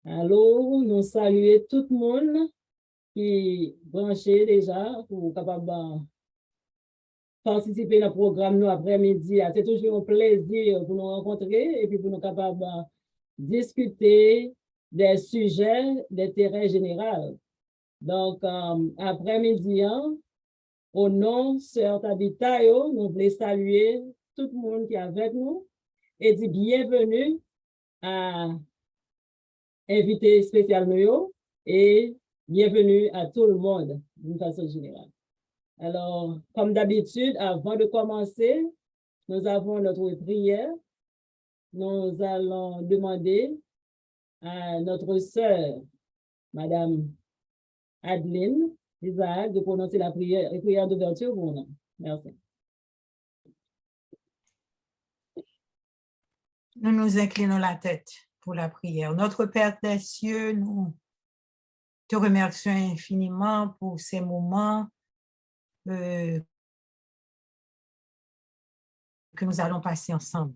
Allô, nous saluons tout le monde qui est branché déjà pour capable participer au programme nous après-midi. C'est toujours un plaisir pour nous rencontrer et puis pour nous capables discuter des sujets d'intérêt général. Donc, après-midi, au nom de Sœur Tabitha, nous voulons saluer tout le monde qui est avec nous et dire bienvenue à invité spécial nous et bienvenue à tout le monde d'une façon générale. Alors, comme d'habitude, avant de commencer, nous avons notre prière. Nous allons demander à notre sœur, Madame Adeline Isaac, de prononcer la prière d'ouverture pour nous. Merci. Nous nous inclinons la tête pour la prière. Notre Père des cieux, nous te remercions infiniment pour ces moments que nous allons passer ensemble.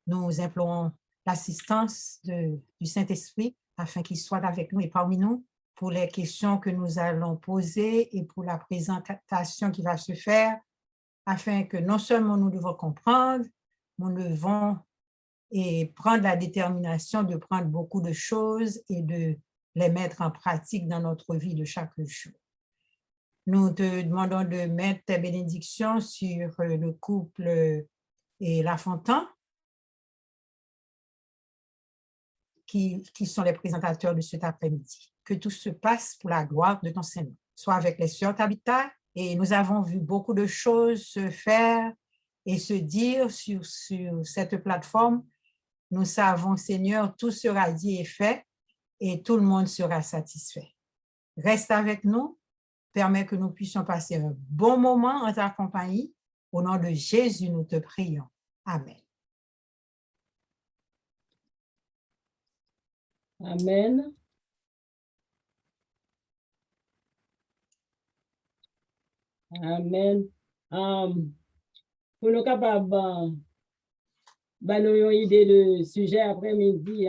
Nous implorons l'assistance du Saint-Esprit afin qu'il soit avec nous et parmi nous pour les questions que nous allons poser et pour la présentation qui va se faire afin que non seulement nous devons comprendre, nous devons et prendre la détermination de prendre beaucoup de choses et de les mettre en pratique dans notre vie de chaque jour. Nous te demandons de mettre tes bénédictions sur le couple et Lafontaine, qui sont les présentateurs de cet après-midi. Que tout se passe pour la gloire de ton Seigneur. Sois avec les sœurs Tabitha, et nous avons vu beaucoup de choses se faire et se dire sur cette plateforme. Nous savons, Seigneur, tout sera dit et fait et tout le monde sera satisfait. Reste avec nous, permets que nous puissions passer un bon moment en ta compagnie. Au nom de Jésus, nous te prions. Amen. Amen. Amen. Pour nous capables nous une idée de sujet après-midi,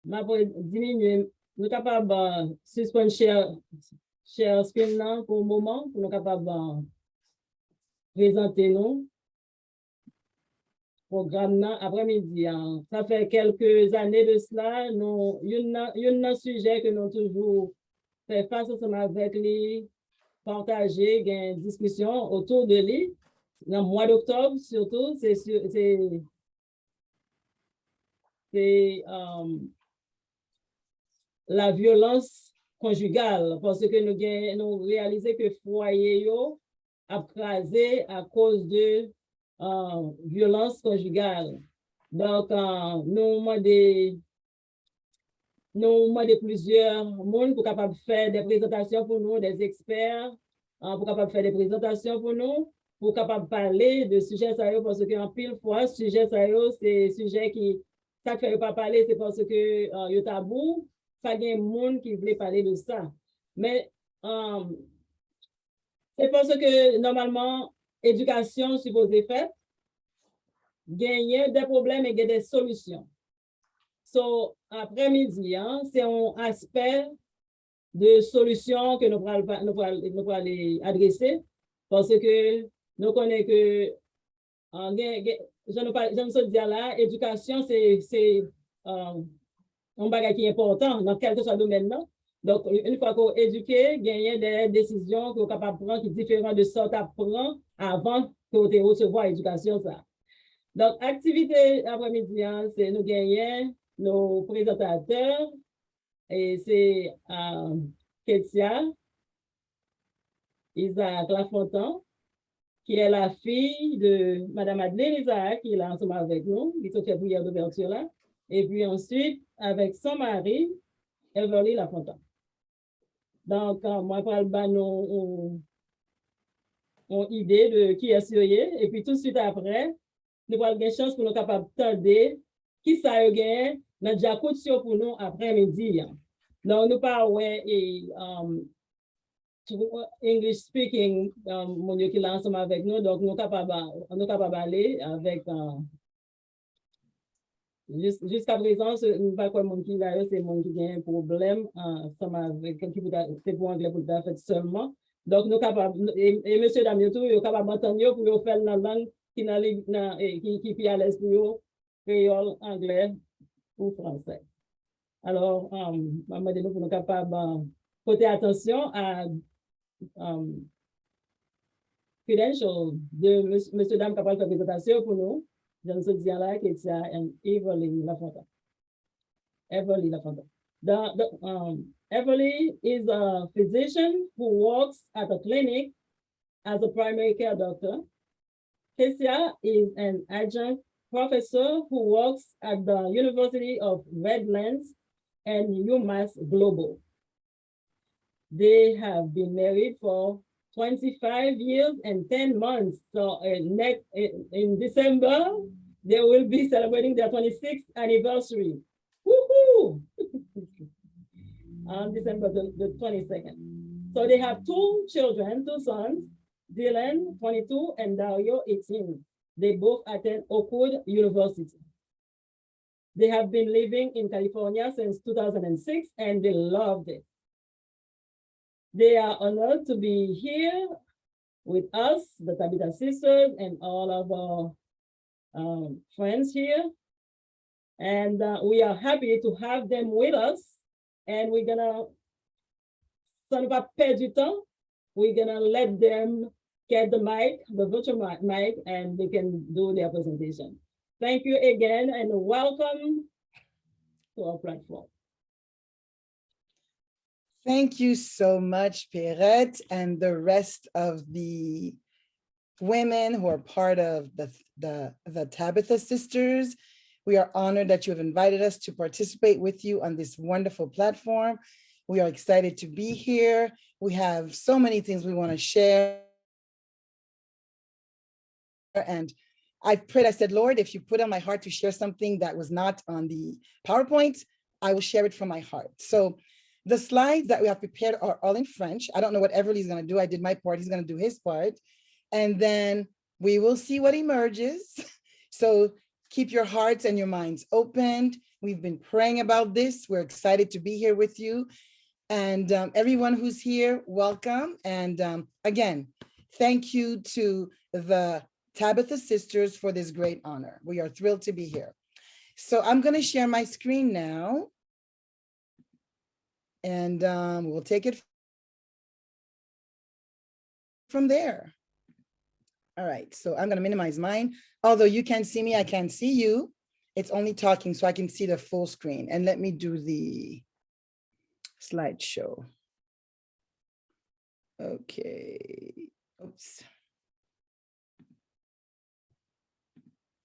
ma pour diminuer, nous capables suspendre share screen là pour un moment, pour nous capables présenter nous programme après-midi. Ça fait quelques années de cela, nous, il y a un sujet que nous toujours fait face ensemble avec les partager, une discussion autour de lui. Dans le mois d'octobre, surtout, c'est la violence conjugale, parce que nous réalisons que foyer a crasé à cause de violence conjugale. Donc, nous demandons plusieurs monde pour capable faire des présentations pour nous, des experts, pour capable faire des présentations pour nous, pour capable parler de sujets sérieux, parce qu'en pile fois, sujet sérieux, c'est sujet qui, ça ne fait pas parler, c'est parce que il y a tabou, pas de monde qui voulait parler de ça. Mais c'est parce que normalement, éducation supposée faite, gagner des problèmes et des solutions. So, après-midi, c'est un aspect de solution que nous allons adresser parce que nous connaissons que, je ne dire là, éducation, c'est un bagage qui est important dans quel que soit le domaine. Donc, une fois qu'on éduque, gagner des décisions qu'on est capable de prendre qui sont différentes de sorte à prendre avant que vous recevoir l'éducation. Donc, activité après-midi, c'est nous gagner nos présentateurs, et c'est Ketia Isaac Lafontaine, qui est la fille de Madame Adeline Isaac, qui est là ensemble avec nous, qui se fait prière d'ouverture là. Et puis ensuite, avec son mari, Everly Lafontaine. Donc, moi, je parle une idée de qui est sérieux, et puis tout de suite après, nous avons une chance pour nous capables de qui ça y est, nous déjà couture pour nous après-midi. Donc, nous parlons English speaking, mon Dieu qui est ensemble avec nous, donc nous capables d'aller avec Jusqu'à présent, nous pas quoi monde qui là, c'est monde qui a un problème ensemble avec c'est pour anglais pour faire seulement. Donc nous capable et monsieur Damien tout est capable d'entendre pour faire la langue qui qui à l'aise pour créole, anglais ou français. Alors maman de nous pour nous capable porter attention à credentials de monsieur Dame capable de faire présentation pour nous. Je ne sais pas qui c'est Evelyn Lafontaine. Everly Lafontaine. Everly is a physician who works at a clinic as a primary care doctor. Kesia is an adjunct professor who works at the University of Redlands and UMass Global. They have been married for 25 years and 10 months. So in December, they will be celebrating their 26th anniversary. Woohoo! On December the 22nd. So they have two children, two sons, Dylan, 22, and Dario, 18. They both attend Oakwood University. They have been living in California since 2006, and they loved it. They are honored to be here with us, the Tabitha sisters, and all of our friends here. And we are happy to have them with us. And we're gonna, sans ne pas perdre du temps, we're gonna let them get the mic, the virtual mic, and they can do their presentation. Thank you again, and welcome to our platform. Thank you so much, Pierrette, and the rest of the women who are part of the Tabitha Sisters. We are honored that you have invited us to participate with you on this wonderful platform. We are excited to be here. We have so many things we want to share. And I prayed, I said, Lord, if you put on my heart to share something that was not on the PowerPoint, I will share it from my heart. So the slides that we have prepared are all in French. I don't know what Everly's going to do. I did my part. He's going to do his part. And then we will see what emerges. So keep your hearts and your minds opened. We've been praying about this. We're excited to be here with you. And everyone who's here, welcome. And again, thank you to the Tabitha Sisters for this great honor. We are thrilled to be here. So I'm going to share my screen now. And we'll take it from there. All right, so I'm going to minimize mine. Although you can't see me, I can see you. It's only talking so I can see the full screen. And let me do the slideshow. Okay, oops.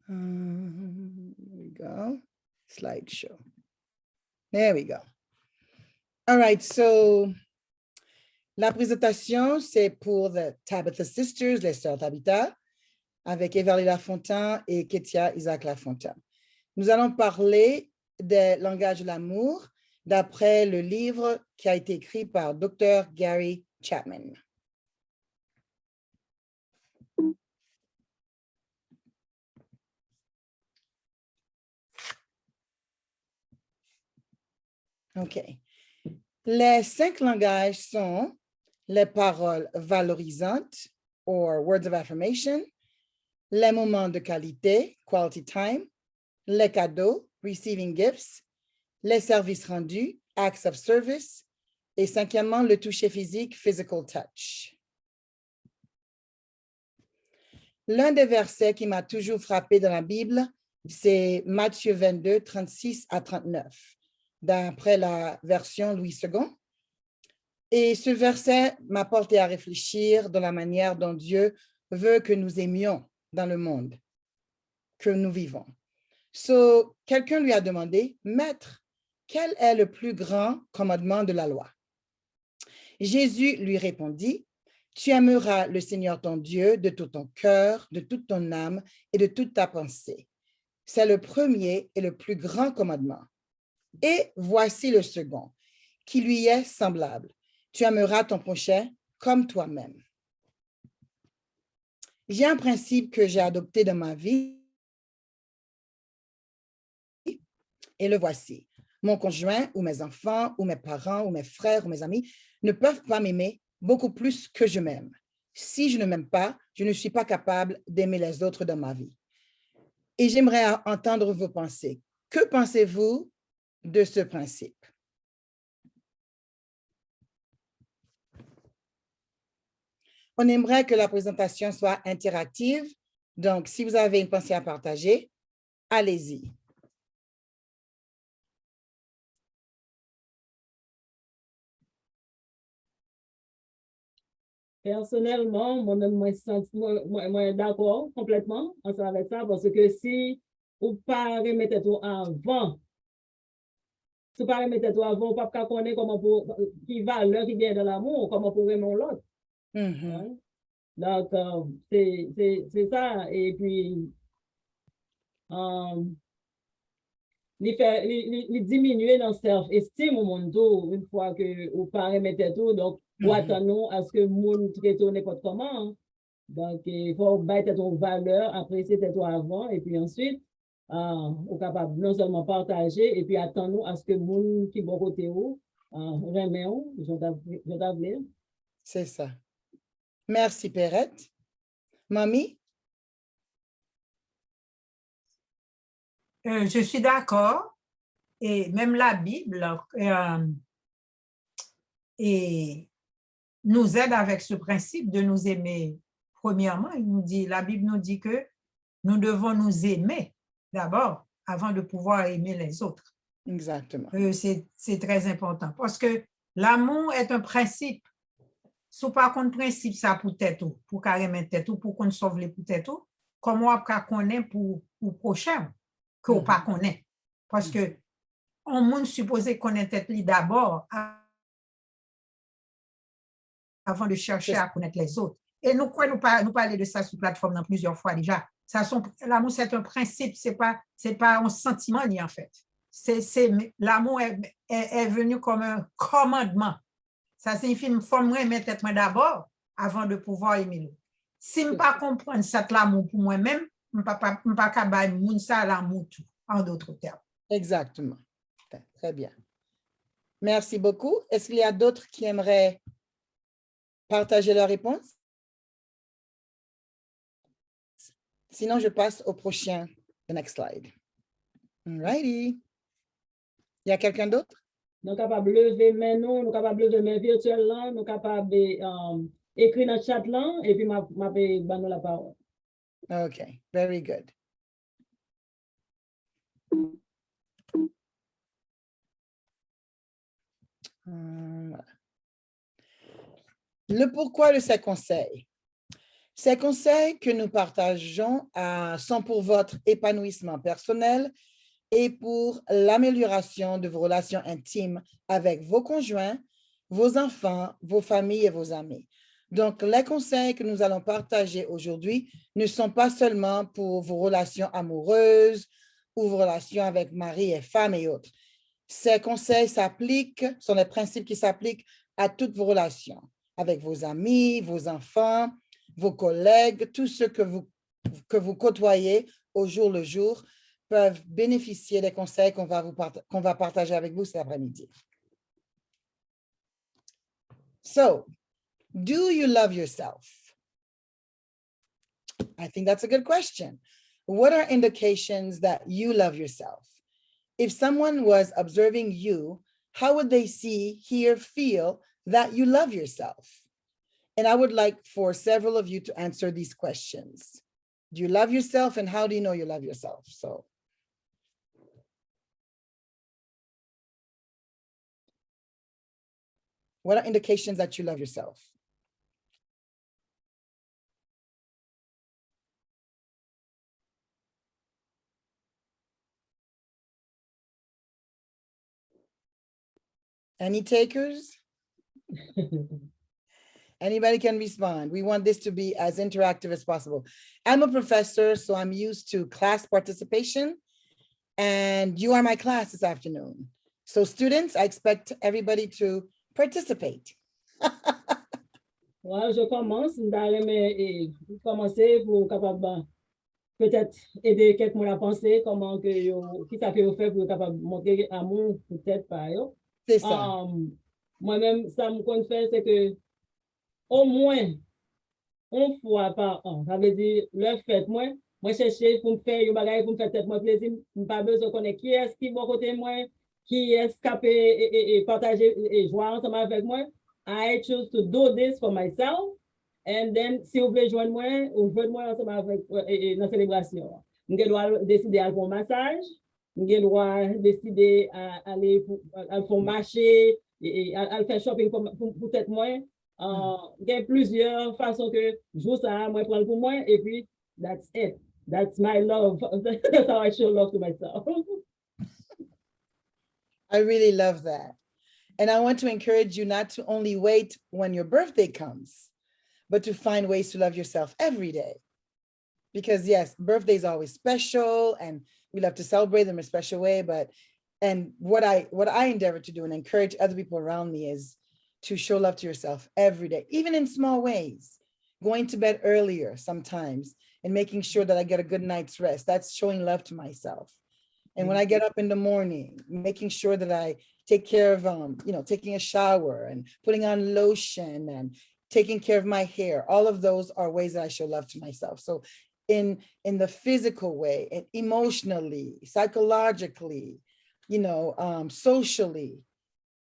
There we go, slideshow. There we go. All right, so la présentation, c'est pour the Tabitha Sisters, les sœurs Tabitha, avec Everly Lafontaine et Ketia Isaac Lafontaine. Nous allons parler des langages de l'amour d'après le livre qui a été écrit par Dr. Gary Chapman. OK. Les 5 langages sont les paroles valorisantes, or words of affirmation, les moments de qualité, quality time, les cadeaux, receiving gifts, les services rendus, acts of service, et 5e, le toucher physique, physical touch. L'un des versets qui m'a toujours frappé dans la Bible, c'est Matthieu 22, 36 à 39. D'après la version Louis II. Et ce verset m'a porté à réfléchir de la manière dont Dieu veut que nous aimions dans le monde que nous vivons. So, quelqu'un lui a demandé, Maître, quel est le plus grand commandement de la loi? Jésus lui répondit, tu aimeras le Seigneur ton Dieu de tout ton cœur, de toute ton âme et de toute ta pensée. C'est le premier et le plus grand commandement. Et voici le second, qui lui est semblable. Tu aimeras ton prochain comme toi-même. J'ai un principe que j'ai adopté dans ma vie. Et le voici. Mon conjoint ou mes enfants ou mes parents ou mes frères ou mes amis ne peuvent pas m'aimer beaucoup plus que je m'aime. Si je ne m'aime pas, je ne suis pas capable d'aimer les autres dans ma vie. Et j'aimerais entendre vos pensées. Que pensez-vous de ce principe? On aimerait que la présentation soit interactive. Donc, si vous avez une pensée à partager, allez-y. Personnellement, moi, d'accord complètement ensemble avec ça, parce que si vous pas remettez tout avant, si vous pas remettez tout avant, vous pas connaître comment pour, qui valeur qui vient de l'amour, comment pour aimer l'autre. Hein? Donc, c'est ça. Et puis, il diminuer dans self-estime au monde tout, une fois que vous pas remettez tout, donc, ou attendons à ce que le monde traite n'importe comment. Hein. Donc, il faut mettre ton valeur, apprécier toi avant, et puis ensuite, on est capable non seulement partager, et puis attendre à ce que le monde qui est bon côté où, remet, je t'avenir. C'est ça. Merci, Perrette. Mamie? Je suis d'accord. Et même la Bible et nous aide avec ce principe de nous aimer. Premièrement, la Bible nous dit que nous devons nous aimer d'abord avant de pouvoir aimer les autres. Exactement. C'est très important parce que l'amour est un principe. Si pas contre principe, ça pour tête ou pour carrément tête ou pour qu'on sauve les pour tête ou, comment on peut connaître pour prochain que on pas connaît. Parce que on monde supposé connaître tête d'abord avant de chercher à connaître les autres. Et nous parler de ça sur plateforme dans plusieurs fois déjà. L'amour, c'est un principe, c'est pas un sentiment ni en fait. L'amour est venu comme un commandement. Ça signifie une forme de mettre tête d'abord avant de pouvoir aimer l'autre. Si je ne pas comprendre cet amour pour moi-même, je ne peux pas capable ça l'amour tout, en d'autres termes. Exactement. Très bien. Merci beaucoup. Est-ce qu'il y a d'autres qui aimeraient partager leur réponse? Sinon, je passe au prochain, the next slide. All righty. Il y a quelqu'un d'autre? Nous sommes capables de lever main, nous sommes capables de lever main virtuelle, nous sommes capables d'écrire dans le chat là, et puis je vais donner la parole. Okay, very good. Le pourquoi de ces conseils. Ces conseils que nous partageons sont pour votre épanouissement personnel et pour l'amélioration de vos relations intimes avec vos conjoints, vos enfants, vos familles et vos amis. Donc, les conseils que nous allons partager aujourd'hui ne sont pas seulement pour vos relations amoureuses ou vos relations avec mari et femme et autres. Ces conseils sont des principes qui s'appliquent à toutes vos relations, avec vos amis, vos enfants, vos collègues, tous ceux que vous côtoyez au jour le jour peuvent bénéficier des conseils qu'on va partager avec vous cet après-midi. So, do you love yourself? I think that's a good question. What are indications that you love yourself? If someone was observing you, how would they see, hear, feel that you love yourself? And I would like for several of you to answer these questions. Do you love yourself, and how do you know you love yourself? So, what are indications that you love yourself? Any takers? Anybody can respond. We want this to be as interactive as possible. I'm a professor, so I'm used to class participation, and you are my class this afternoon. So students, I expect everybody to participate. Ouais, je commence, commencer pour capable peut-être aider quelqu'un à penser comment que qui ça fait faire pour être capable de montrer amour peut-être par eux. C'est ça. Moi-même, ça me compte faire, c'est que au moins une fois par an, ça veut dire le fait, moi chercher pour me faire un bagage pour me faire tête moi plaisir, pas besoin de connaître qui est-ce qui va côté moi, qui est-ce qui peut et partager et jouer ensemble avec moi. I choose to do this for myself. And then, si vous voulez joindre moi, ou joindre moi ensemble avec dans la célébration. Vous doit décider à faire un massage, vous doit décider à aller à faire marché, et à faire shopping pour peut-être moi. Il y a plusieurs façons que je joue ça, moi prendre pour moi, et puis that's it. That's my love. That's how I show love to myself. I really love that. And I want to encourage you not to only wait when your birthday comes, but to find ways to love yourself every day. Because yes, birthday is always special and we love to celebrate them in a special way. And what I endeavor to do and encourage other people around me is to show love to yourself every day, even in small ways, going to bed earlier sometimes and making sure that I get a good night's rest. That's showing love to myself. And when I get up in the morning, making sure that I take care of, taking a shower and putting on lotion and taking care of my hair, all of those are ways that I show love to myself. So in the physical way, and emotionally, psychologically, socially,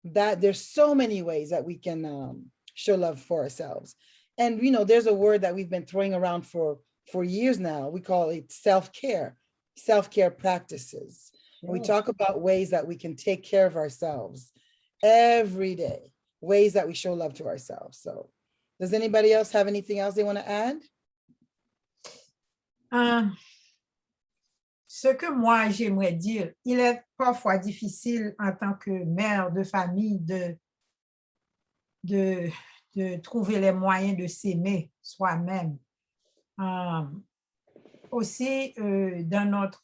that there's so many ways that we can show love for ourselves. And, there's a word that we've been throwing around for years now. We call it self-care practices. And we talk about ways that we can take care of ourselves every day, ways that we show love to ourselves. So does anybody else have anything else they want to add? Ce que moi j'aimerais dire, il est parfois difficile en tant que mère de famille de trouver les moyens de s'aimer soi-même. Aussi, dans notre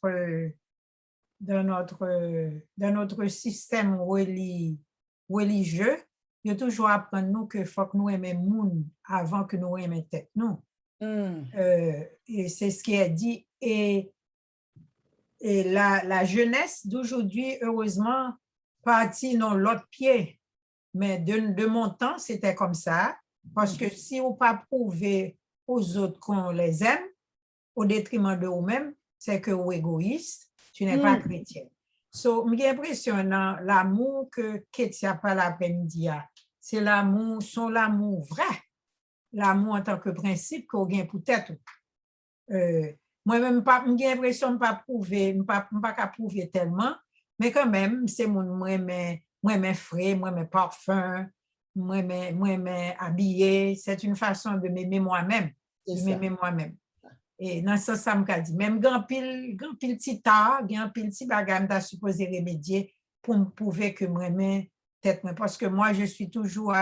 système religieux, il y a toujours apprendre nous que faut que nous aimer moun avant que nous aimer tête nous. Et c'est ce qui est dit. Et la jeunesse d'aujourd'hui, heureusement, partit dans l'autre pied. Mais de mon temps, c'était comme ça. Parce que si on pas prouver aux autres qu'on les aime, au détriment de vous-même, c'est que vous êtes égoïste, tu n'es pas chrétien. So, j'ai l'impression dans l'amour que Ketia parle l'après-midi, c'est son l'amour vrai, l'amour en tant que principe qu'on gagne peut-être. Moi-même, j'ai l'impression de ne pas prouver tellement, mais quand même, c'est moi mes frais, moi mes parfums, moi mes habillés, c'est une façon de m'aimer moi-même, Et dans ce sens, ça me dit, même grand pile petit tas, grand pile petit bagage, je suis supposé remédier pour me prouver que moi tête moi, parce que moi, je suis toujours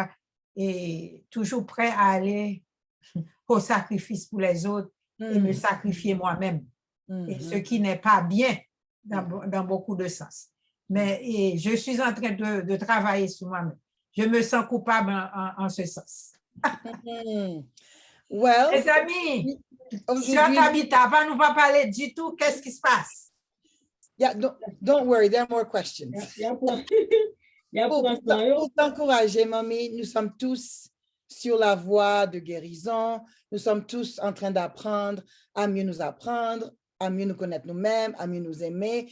prêt à aller au sacrifice pour les autres et me sacrifier moi-même. Et ce qui n'est pas bien dans beaucoup de sens. Mais je suis en train de travailler sur moi-même. Je me sens coupable en ce sens. Well, les amis, si Tabitha va nous pas parler du tout, qu'est-ce qui se passe? Yeah, don't worry, there are more questions. Pour t'encourager, mamie, nous sommes tous sur la voie de guérison. Nous sommes tous en train d'apprendre à mieux nous apprendre, à mieux nous connaître nous-mêmes, à mieux nous aimer.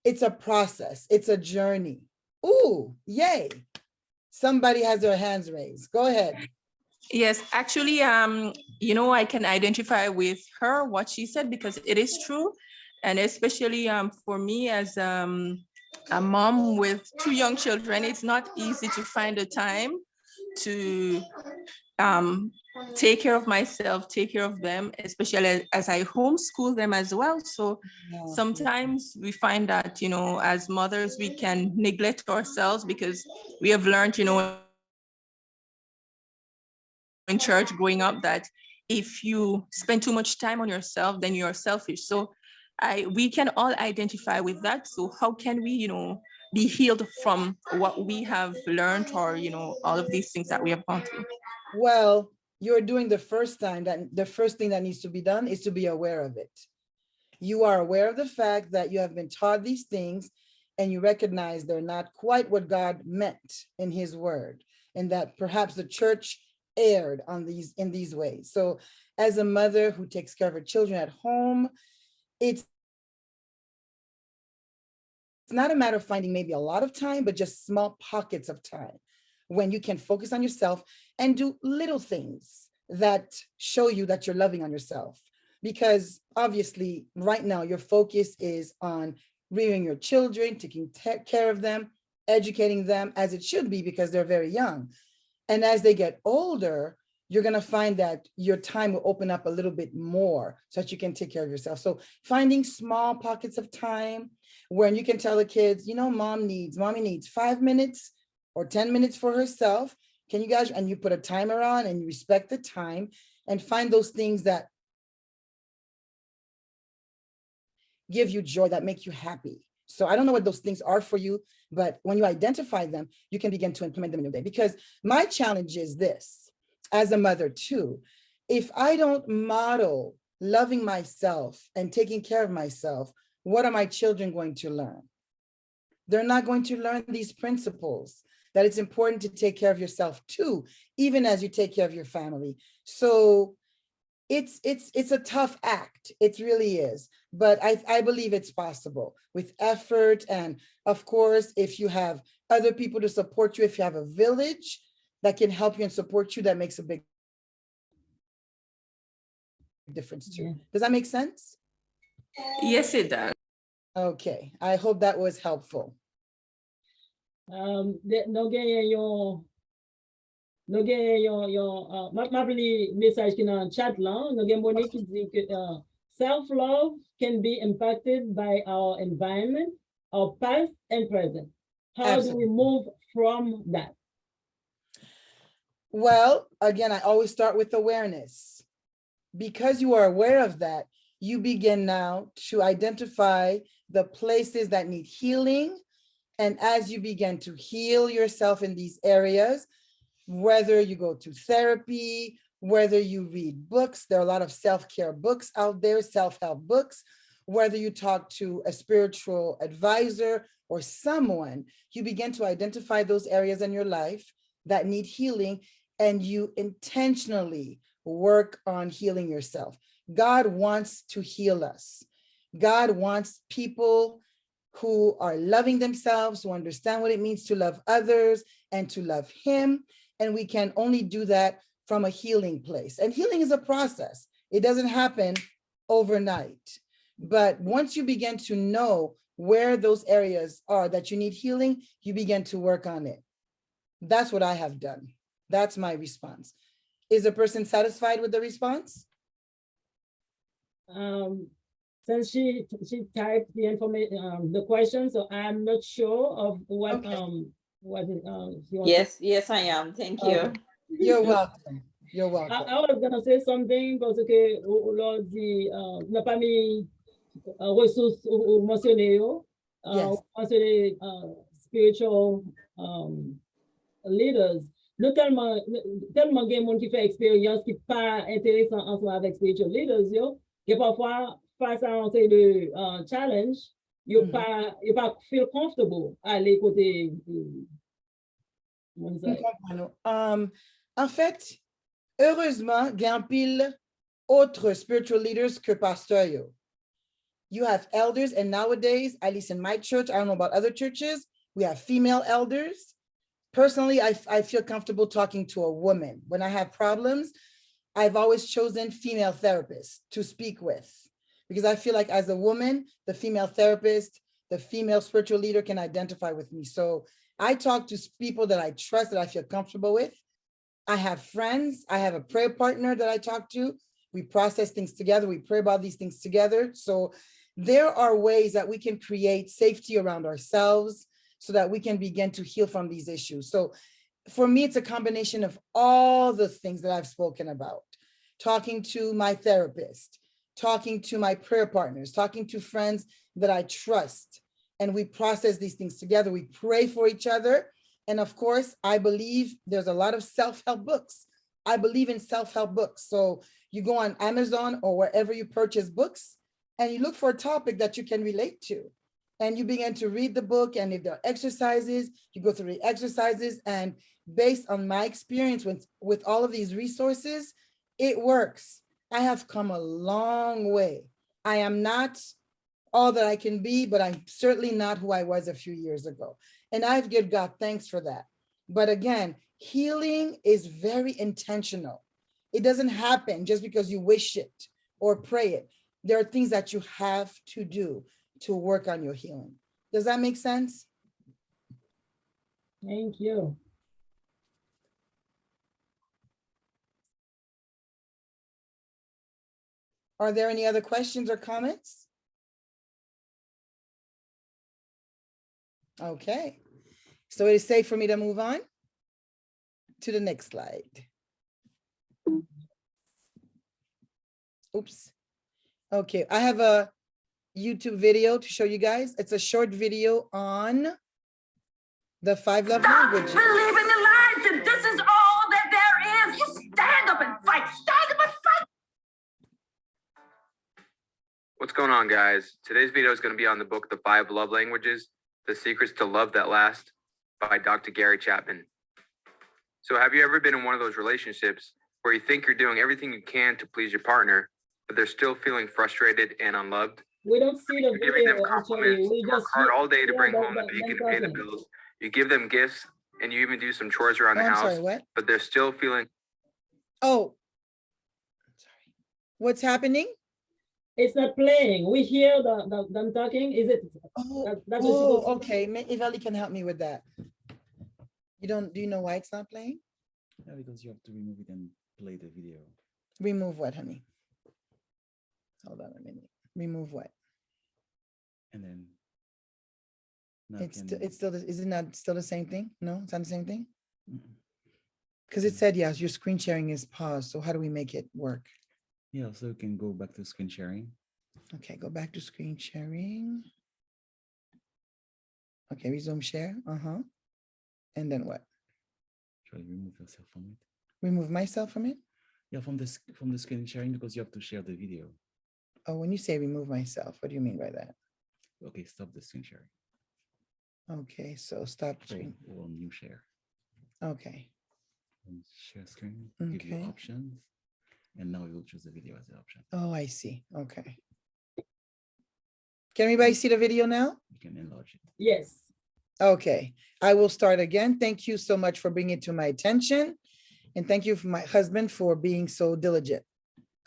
It's a process. It's a journey. Ooh, yay. Somebody has their hands raised. Go ahead. Yes, actually, I can identify with her, what she said, because it is true. And especially for me as a mom with 2 young children, it's not easy to find the time to take care of myself, take care of them, especially as I homeschool them as well. So sometimes we find that, as mothers, we can neglect ourselves because we have learned, in church growing up, that if you spend too much time on yourself, then you're selfish. So we can all identify with that. So how can we, be healed from what we have learned, or, all of these things that we have gone through? Well, you're doing the first thing that needs to be done is to be aware of it. You are aware of the fact that you have been taught these things and you recognize they're not quite what God meant in his word, and that perhaps the church erred on in these ways. So as a mother who takes care of her children at home, it's not a matter of finding maybe a lot of time, but just small pockets of time when you can focus on yourself and do little things that show you that you're loving on yourself. Because obviously right now your focus is on rearing your children, taking care of them, educating them as it should be because they're very young. And as they get older, you're going to find that your time will open up a little bit more so that you can take care of yourself. So finding small pockets of time when you can tell the kids, you know, mommy needs 5 minutes or 10 minutes for herself. Can you guys, and you put a timer on and you respect the time and find those things that give you joy, that make you happy. So I don't know what those things are for you, but when you identify them, you can begin to implement them in your day. Because my challenge is this, as a mother too, if I don't model loving myself and taking care of myself, what are my children going to learn? They're not going to learn these principles, that it's important to take care of yourself too, even as you take care of your family. So it's a tough act. It really is. But I believe it's possible with effort. And of course, if you have other people to support you, if you have a village that can help you and support you, that makes a big difference too. Yeah. Does that make sense? Yes, it does. Okay, I hope that was helpful. Nou genyen yon map li mesaj ki nan chat lan, nou gen Monique ki di ke self-love can be impacted by our environment, our past and present. How do we move from that? Well, again, I always start with awareness. Because you are aware of that, you begin now to identify the places that need healing. And as you begin to heal yourself in these areas, whether you go to therapy, whether you read books, there are a lot of self-care books out there, self-help books, whether you talk to a spiritual advisor or someone, you begin to identify those areas in your life that need healing, and you intentionally work on healing yourself. God wants to heal us. God wants people who are loving themselves, who understand what it means to love others and to love him. And we can only do that from a healing place. And healing is a process. It doesn't happen overnight. But once you begin to know where those areas are that you need healing, you begin to work on it. That's what I have done. That's my response. Is the person satisfied with the response? Since she typed the information, the question, so I'm not sure of what Okay. what she wants. Yes, I am. Thank you. Okay. You're welcome. You're I welcome. was gonna say something parce que lors dit n'a pas mis ressources ou mentionné yo, Yes. mentionné spiritual leaders. Nous tellement gen moun qui fait expérience qui pas intéressant ensemble avec spiritual leaders yo, que parfois face à un de challenge, you pas feel comfortable à aller côté En fait, heureusement, il y a un pile autres spiritual leaders que pasteur yo. You have elders, and nowadays, at least in my church, I don't know about other churches, we have female elders. Personally, I feel comfortable talking to a woman. When I have problems, I've always chosen female therapists to speak with, because I feel like as a woman, the female therapist, the female spiritual leader can identify with me. So I talk to people that I trust, that I feel comfortable with. I have friends, I have a prayer partner that I talk to. We process things together, we pray about these things together. So there are ways that we can create safety around ourselves so that we can begin to heal from these issues. So for me, it's a combination of all the things that I've spoken about. Talking to my therapist, talking to my prayer partners, talking to friends that I trust, and we process these things together. We pray for each other. And of course, I believe there's a lot of self-help books. I believe in self-help books. So you go on Amazon or wherever you purchase books, and you look for a topic that you can relate to. And you begin to read the book, and if there are exercises, you go through the exercises, and based on my experience with all of these resources, it works. I have come a long way. I am not all that I can be, but I'm certainly not who I was a few years ago. And I give God thanks for that. But again, healing is very intentional. It doesn't happen just because you wish it or pray it. There are things that you have to do to work on your healing. Does that make sense? Thank you. Are there any other questions or comments? Okay, so it is safe for me to move on to the next slide. Oops. Okay, I have a YouTube video to show you guys. It's a short video on the 5 love languages. Believe in the lies that this is all that there is. You stand up and fight. Stand up and fight. What's going on, guys? Today's video is going to be on the book, The 5 Love Languages, The Secrets to Love That Last by Dr. Gary Chapman. So have you ever been in one of those relationships where you think you're doing everything you can to please your partner, but they're still feeling frustrated and unloved? We don't see the You're giving them video, actually. compliments, We you work just hard all day to hear bring about home the them bacon and pay the talking. bills. You give them gifts and you even do some chores around Oh, the I'm house, sorry, what? but they're still feeling Oh, sorry. What's happening? It's not playing. We hear them talking. Is it? Oh, That's what's supposed to- okay. If Ali can help me with that. Do you know why it's not playing? Yeah, because you have to remove it and play the video. Remove what, honey? Hold on a minute. Remove what? And then now It's can- still, is it not still the same thing? No, it's not the same thing? Mm-mm. Because it said, yes, your screen sharing is paused. So how do we make it work? Yeah, so you can go back to screen sharing. Okay, go back to screen sharing. Okay, resume share. And then what? Try to remove yourself from it. Remove myself from it? Yeah, from the screen sharing because you have to share the video. Oh, when you say remove myself, what do you mean by that? Okay, stop the screen sharing. Okay, so stop So screen. or new share. Okay, And share screen, give you Okay. options. And now you'll choose the video as the option. oh, I see. Okay. Can everybody see the video now? You can enlarge it. Yes. Okay, I will start again. Thank you so much for bringing it to my attention. And thank you for my husband for being so diligent.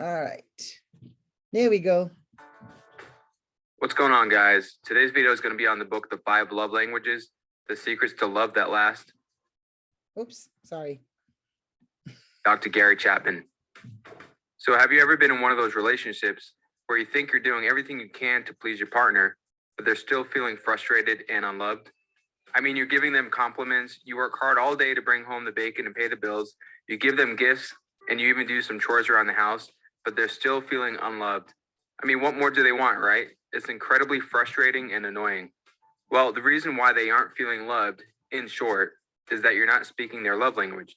All right, there we go. What's going on, guys? Today's video is going to be on the book, The 5 Love Languages, The Secrets to Love That Last, Oops, sorry. Dr. Gary Chapman. So have you ever been in one of those relationships where you think you're doing everything you can to please your partner, but they're still feeling frustrated and unloved? I mean, you're giving them compliments, you work hard all day to bring home the bacon and pay the bills, you give them gifts, and you even do some chores around the house, but they're still feeling unloved. I mean, what more do they want, right? It's incredibly frustrating and annoying. Well, the reason why they aren't feeling loved, in short, is that you're not speaking their love language.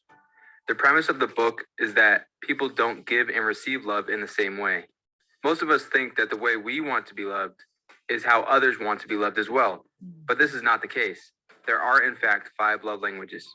The premise of the book is that people don't give and receive love in the same way. Most of us think that the way we want to be loved is how others want to be loved as well, but this is not the case. There are, in fact, 5 love languages.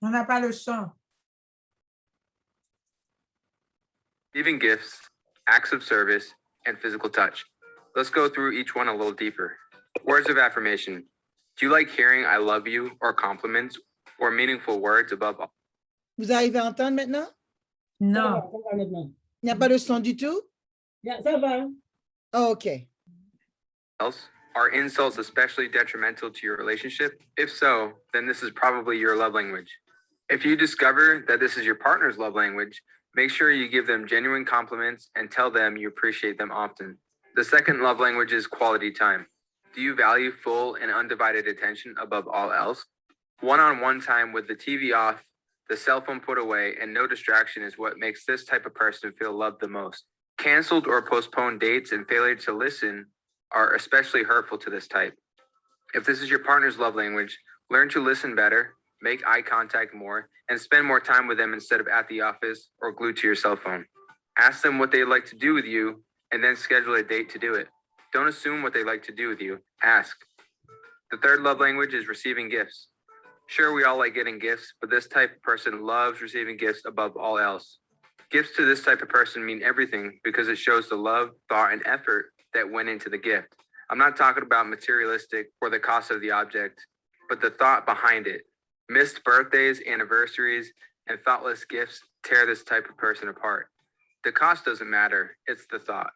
On n'a pas le son. Giving gifts, acts of service, and physical touch. Let's go through each one a little deeper. Words of affirmation. Do you like hearing I love you or compliments or meaningful words above all? Vous arrivez à entendre maintenant? Non. Ça va maintenant. Il n'y a pas de son du tout? Yeah, ça va. Oh, okay. else? Are insults especially detrimental to your relationship? If so, then this is probably your love language. If you discover that this is your partner's love language, make sure you give them genuine compliments and tell them you appreciate them often. The second love language is quality time. Do you value full and undivided attention above all else? One-on-one time with the TV off, the cell phone put away, and no distraction is what makes this type of person feel loved the most. Canceled or postponed dates and failure to listen are especially hurtful to this type. If this is your partner's love language, learn to listen better, make eye contact more, and spend more time with them instead of at the office or glued to your cell phone. Ask them what they'd like to do with you and then schedule a date to do it. Don't assume what they like to do with you. Ask. The third love language is receiving gifts. Sure, we all like getting gifts, but this type of person loves receiving gifts above all else. Gifts to this type of person mean everything because it shows the love, thought, and effort that went into the gift. I'm not talking about materialistic or the cost of the object, but the thought behind it. Missed birthdays, anniversaries, and thoughtless gifts tear this type of person apart. The cost doesn't matter, it's the thought.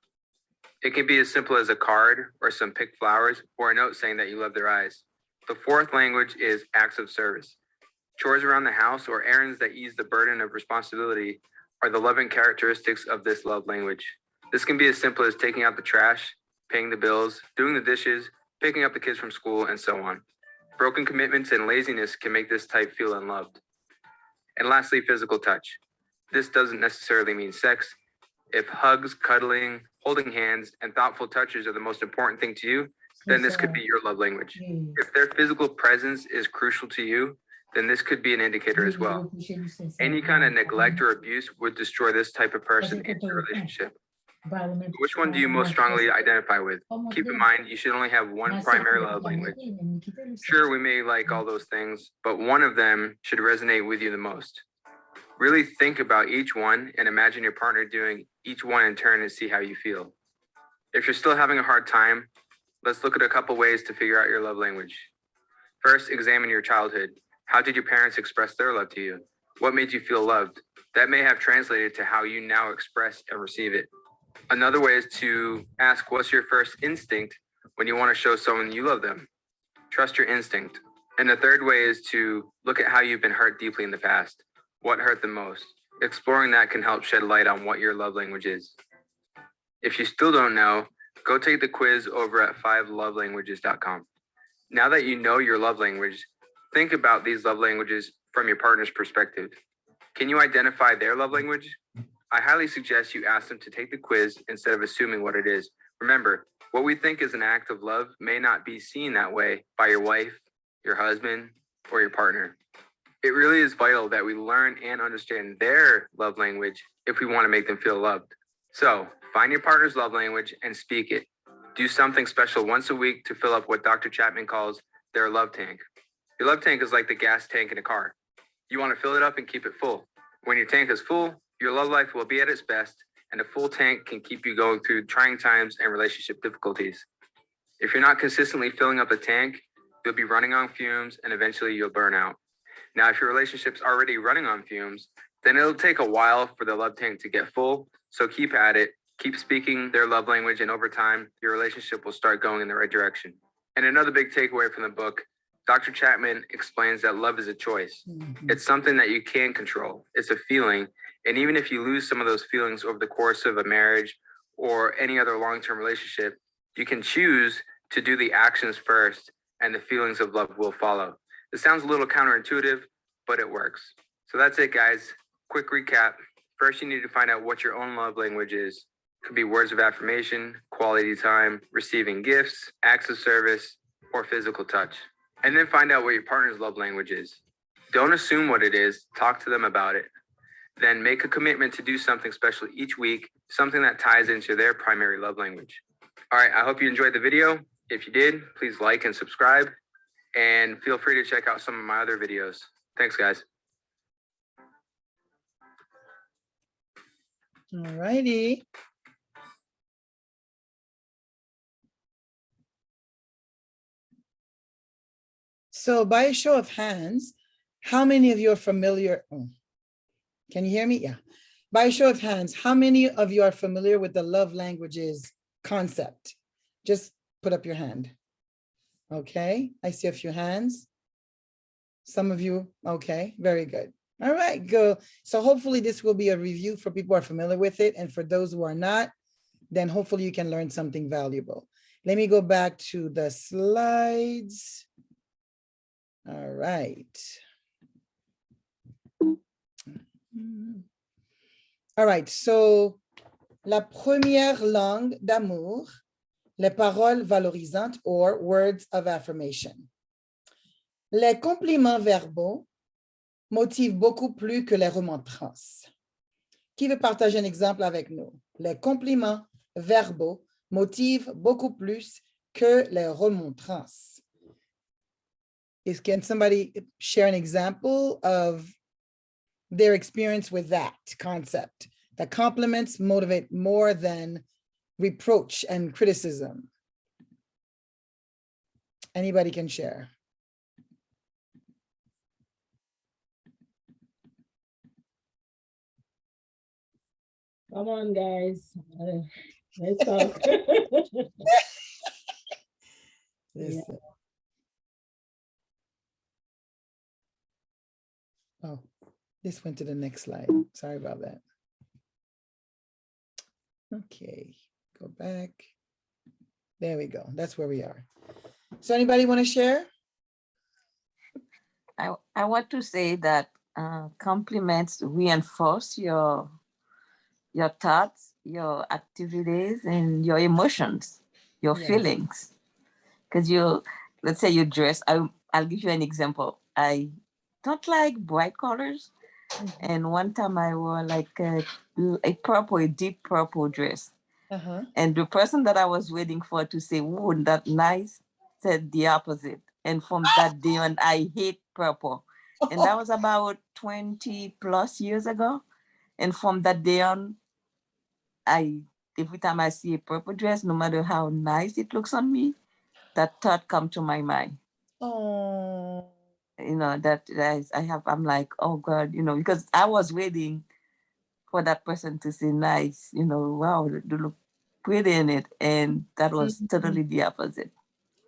It can be as simple as a card or some picked flowers or a note saying that you love their eyes. The fourth language is acts of service. Chores around the house or errands that ease the burden of responsibility are the loving characteristics of this love language. This can be as simple as taking out the trash, paying the bills, doing the dishes, picking up the kids from school, and so on. Broken commitments and laziness can make this type feel unloved. And lastly, physical touch. This doesn't necessarily mean sex. If hugs, cuddling, holding hands, and thoughtful touches are the most important thing to you, then this could be your love language. If their physical presence is crucial to you, then this could be an indicator as well. Any kind of neglect or abuse would destroy this type of person in your relationship. Which one do you most strongly identify with? Keep in mind, you should only have one primary love language. Sure, we may like all those things, but one of them should resonate with you the most. Really think about each one and imagine your partner doing each one in turn and see how you feel. If you're still having a hard time, let's look at a couple ways to figure out your love language. First, examine your childhood. How did your parents express their love to you? What made you feel loved? That may have translated to how you now express and receive it. Another way is to ask, what's your first instinct when you want to show someone you love them? Trust your instinct. And the third way is to look at how you've been hurt deeply in the past. What hurt the most? Exploring that can help shed light on what your love language is. If you still don't know, go take the quiz over at 5lovelanguages.com. Now that you know your love language, think about these love languages from your partner's perspective. Can you identify their love language? I highly suggest you ask them to take the quiz instead of assuming what it is. Remember, what we think is an act of love may not be seen that way by your wife, your husband, or your partner. It really is vital that we learn and understand their love language if we want to make them feel loved. So, find your partner's love language and speak it. Do something special once a week to fill up what Dr. Chapman calls their love tank. Your love tank is like the gas tank in a car. You want to fill it up and keep it full. When your tank is full, your love life will be at its best, and a full tank can keep you going through trying times and relationship difficulties. If you're not consistently filling up the tank, you'll be running on fumes and eventually you'll burn out. Now, if your relationship's already running on fumes, then it'll take a while for the love tank to get full. So keep at it, keep speaking their love language, and over time, your relationship will start going in the right direction. And another big takeaway from the book, Dr. Chapman explains that love is a choice. It's something that you can control. It's a feeling. And even if you lose some of those feelings over the course of a marriage or any other long-term relationship, you can choose to do the actions first and the feelings of love will follow. It sounds a little counterintuitive, but it works. So that's it, guys. Quick recap. First, you need to find out what your own love language is. It could be words of affirmation, quality time, receiving gifts, acts of service, or physical touch. And then find out what your partner's love language is. Don't assume what it is. Talk to them about it. Then make a commitment to do something special each week, something that ties into their primary love language. All right, I hope you enjoyed the video. If you did, please like and subscribe. And feel free to check out some of my other videos. Thanks, guys. All righty. So by a show of hands, how many of you are familiar? Oh, can you hear me? Yeah. By a show of hands, how many of you are familiar with the love languages concept? Just put up your hand. Okay, I see a few hands. Some of you, okay, very good. All right, go. So hopefully this will be a review for people who are familiar with it. And for those who are not, then hopefully you can learn something valuable. Let me go back to the slides. All right. All right, so la première langue d'amour, les paroles valorisantes or words of affirmation. Les compliments verbaux motivent beaucoup plus que les remontrances. Qui veut partager un exemple avec nous? Les compliments verbaux motivent beaucoup plus que les remontrances. Can somebody share an example of their experience with that concept? That compliments motivate more than reproach and criticism. Anybody can share. Come on, guys. Let's talk. Listen. Oh, this went to the next slide. Sorry about that. Okay, go back. There we go. That's where we are. So anybody want to share? I want to say that compliments reinforce your thoughts, your activities, and your emotions, your Yes. feelings. Because let's say you dress, I'll give you an example. I don't like bright colors. And one time I wore like a deep purple dress. And the person that I was waiting for to say, "Oh, that nice," said the opposite. And from that day on, I hate purple. And that was about 20 plus years ago. And from that day on, every time I see a purple dress, no matter how nice it looks on me, that thought come to my mind. Oh. You know, I'm like, oh God, you know, because I was waiting for that person to say nice, you know, wow, you look pretty in it. And that was totally the opposite.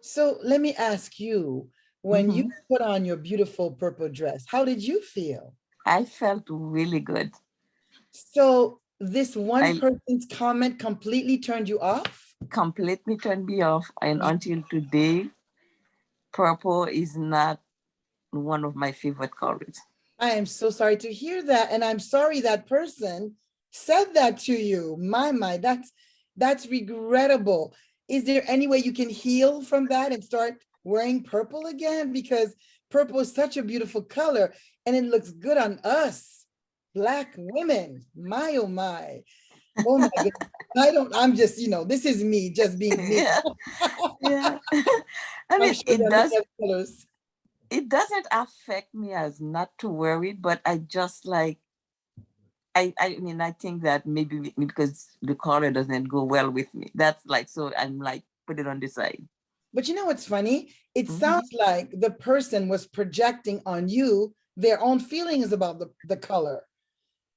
So let me ask you, when you put on your beautiful purple dress, how did you feel? I felt really good. So this one person's comment completely turned you off? Completely turned me off. And until today, purple is not one of my favorite colors. I am so sorry to hear that. And I'm sorry that person said that to you. My, that's regrettable. Is there any way you can heal from that and start wearing purple again? Because purple is such a beautiful color and it looks good on us, Black women. My, oh my. Oh my goodness. I'm just, you know, this is me just being me. Yeah. I mean, it doesn't affect me as not to wear it, but I just like, I mean, I think that maybe because the color doesn't go well with me. That's like, so I'm like, put it on the side. But you know what's funny? It sounds like the person was projecting on you their own feelings about the color,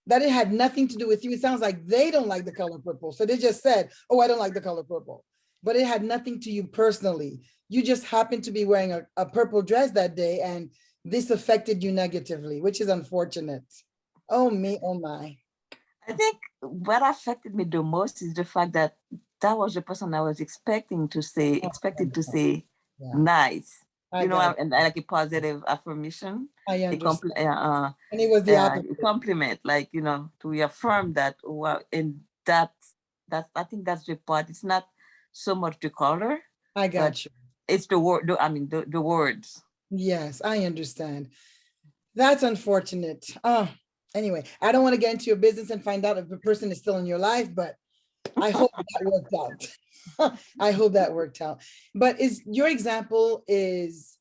that it had nothing to do with you. It sounds like they don't like the color purple. So they just said, oh, I don't like the color purple. But it had nothing to you personally. You just happened to be wearing a purple dress that day and this affected you negatively, which is unfortunate. Oh me, oh my. I think what affected me the most is the fact that that was the person I was expected to say nice. You know, and like a positive affirmation. I understand. And it was the opposite. Compliment, like, you know, to reaffirm that, wow, and that's I think that's the part. It's not so much the color. I got you. It's the word, the words. Yes, I understand. That's unfortunate. Anyway, I don't want to get into your business and find out if the person is still in your life, but I hope that worked out. I hope that worked out. But your example is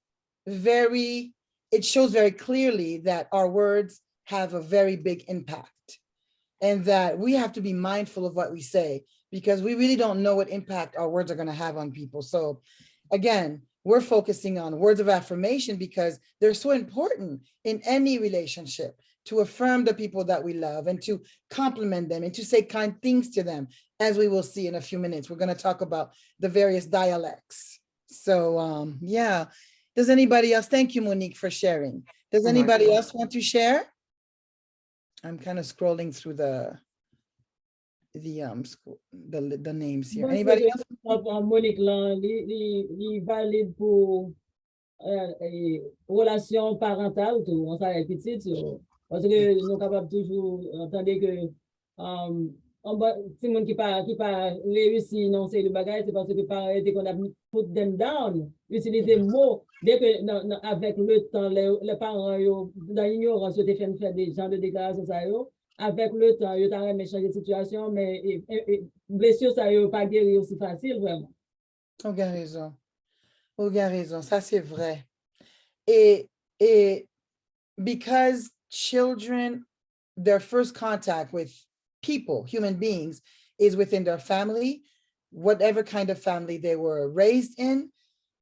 it shows very clearly that our words have a very big impact and that we have to be mindful of what we say because we really don't know what impact our words are going to have on people. So again, we're focusing on words of affirmation because they're so important in any relationship, to affirm the people that we love and to compliment them and to say kind things to them, as we will see in a few minutes. We're going to talk about the various dialects. So yeah, does anybody else? Thank you, Monique, for sharing. Does anybody else want to share? I'm kind of scrolling through the names here. Anybody else? Monique, li valide pour relation parentale tout, on s'arrête petit, parce que nous sommes capables toujours entendre que si monde qui pas réussi non c'est le bagage c'est parce que parents étaient qu'on a put them down utiliser mots dès que avec le temps les parents dans l'ignorance ils fait faire des genres de déclarations ça avec le temps ils ont changer de situation mais blessure ça pas guérir aussi facile vraiment. On a raison. On a raison, ça c'est vrai. Et because children, their first contact with people, human beings, is within their family, whatever kind of family they were raised in,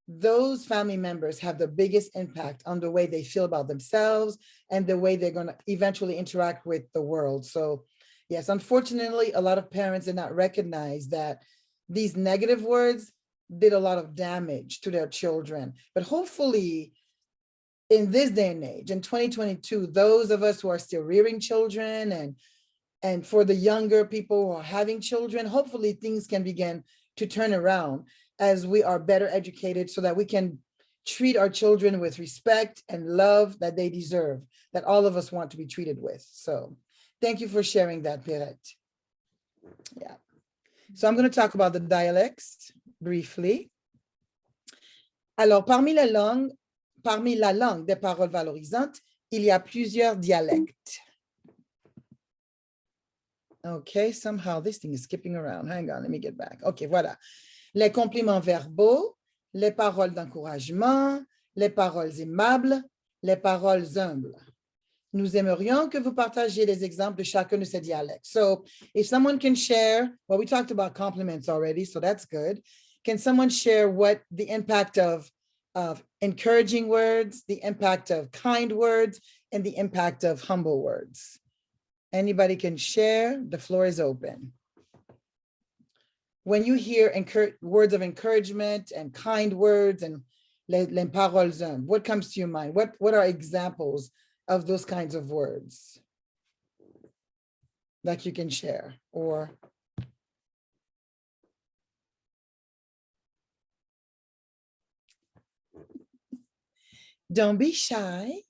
those family members have the biggest impact on the way they feel about themselves and the way they're going to eventually interact with the world. So yes, unfortunately, a lot of parents did not recognize that these negative words did a lot of damage to their children. But hopefully, in this day and age, in 2022, those of us who are still rearing children and for the younger people who are having children, hopefully things can begin to turn around as we are better educated so that we can treat our children with respect and love that they deserve, that all of us want to be treated with. So thank you for sharing that, Pierrette. Yeah. So I'm going to talk about the dialects briefly. Alors, parmi la langue des paroles valorisantes, il y a plusieurs dialectes. Okay, somehow this thing is skipping around. Hang on, let me get back. Okay, voilà. Les compléments verbaux, les paroles d'encouragement, les paroles aimables, les paroles humbles. Nous aimerions que vous partagiez les exemples de chacun de ces dialectes. So if someone can share, well, we talked about compliments already, so that's good. Can someone share what the impact of encouraging words, the impact of kind words, and the impact of humble words? Anybody can share, the floor is open. When you hear words of encouragement and kind words and les paroles humbles, what comes to your mind? What are examples of those kinds of words that you can share? Or don't be shy.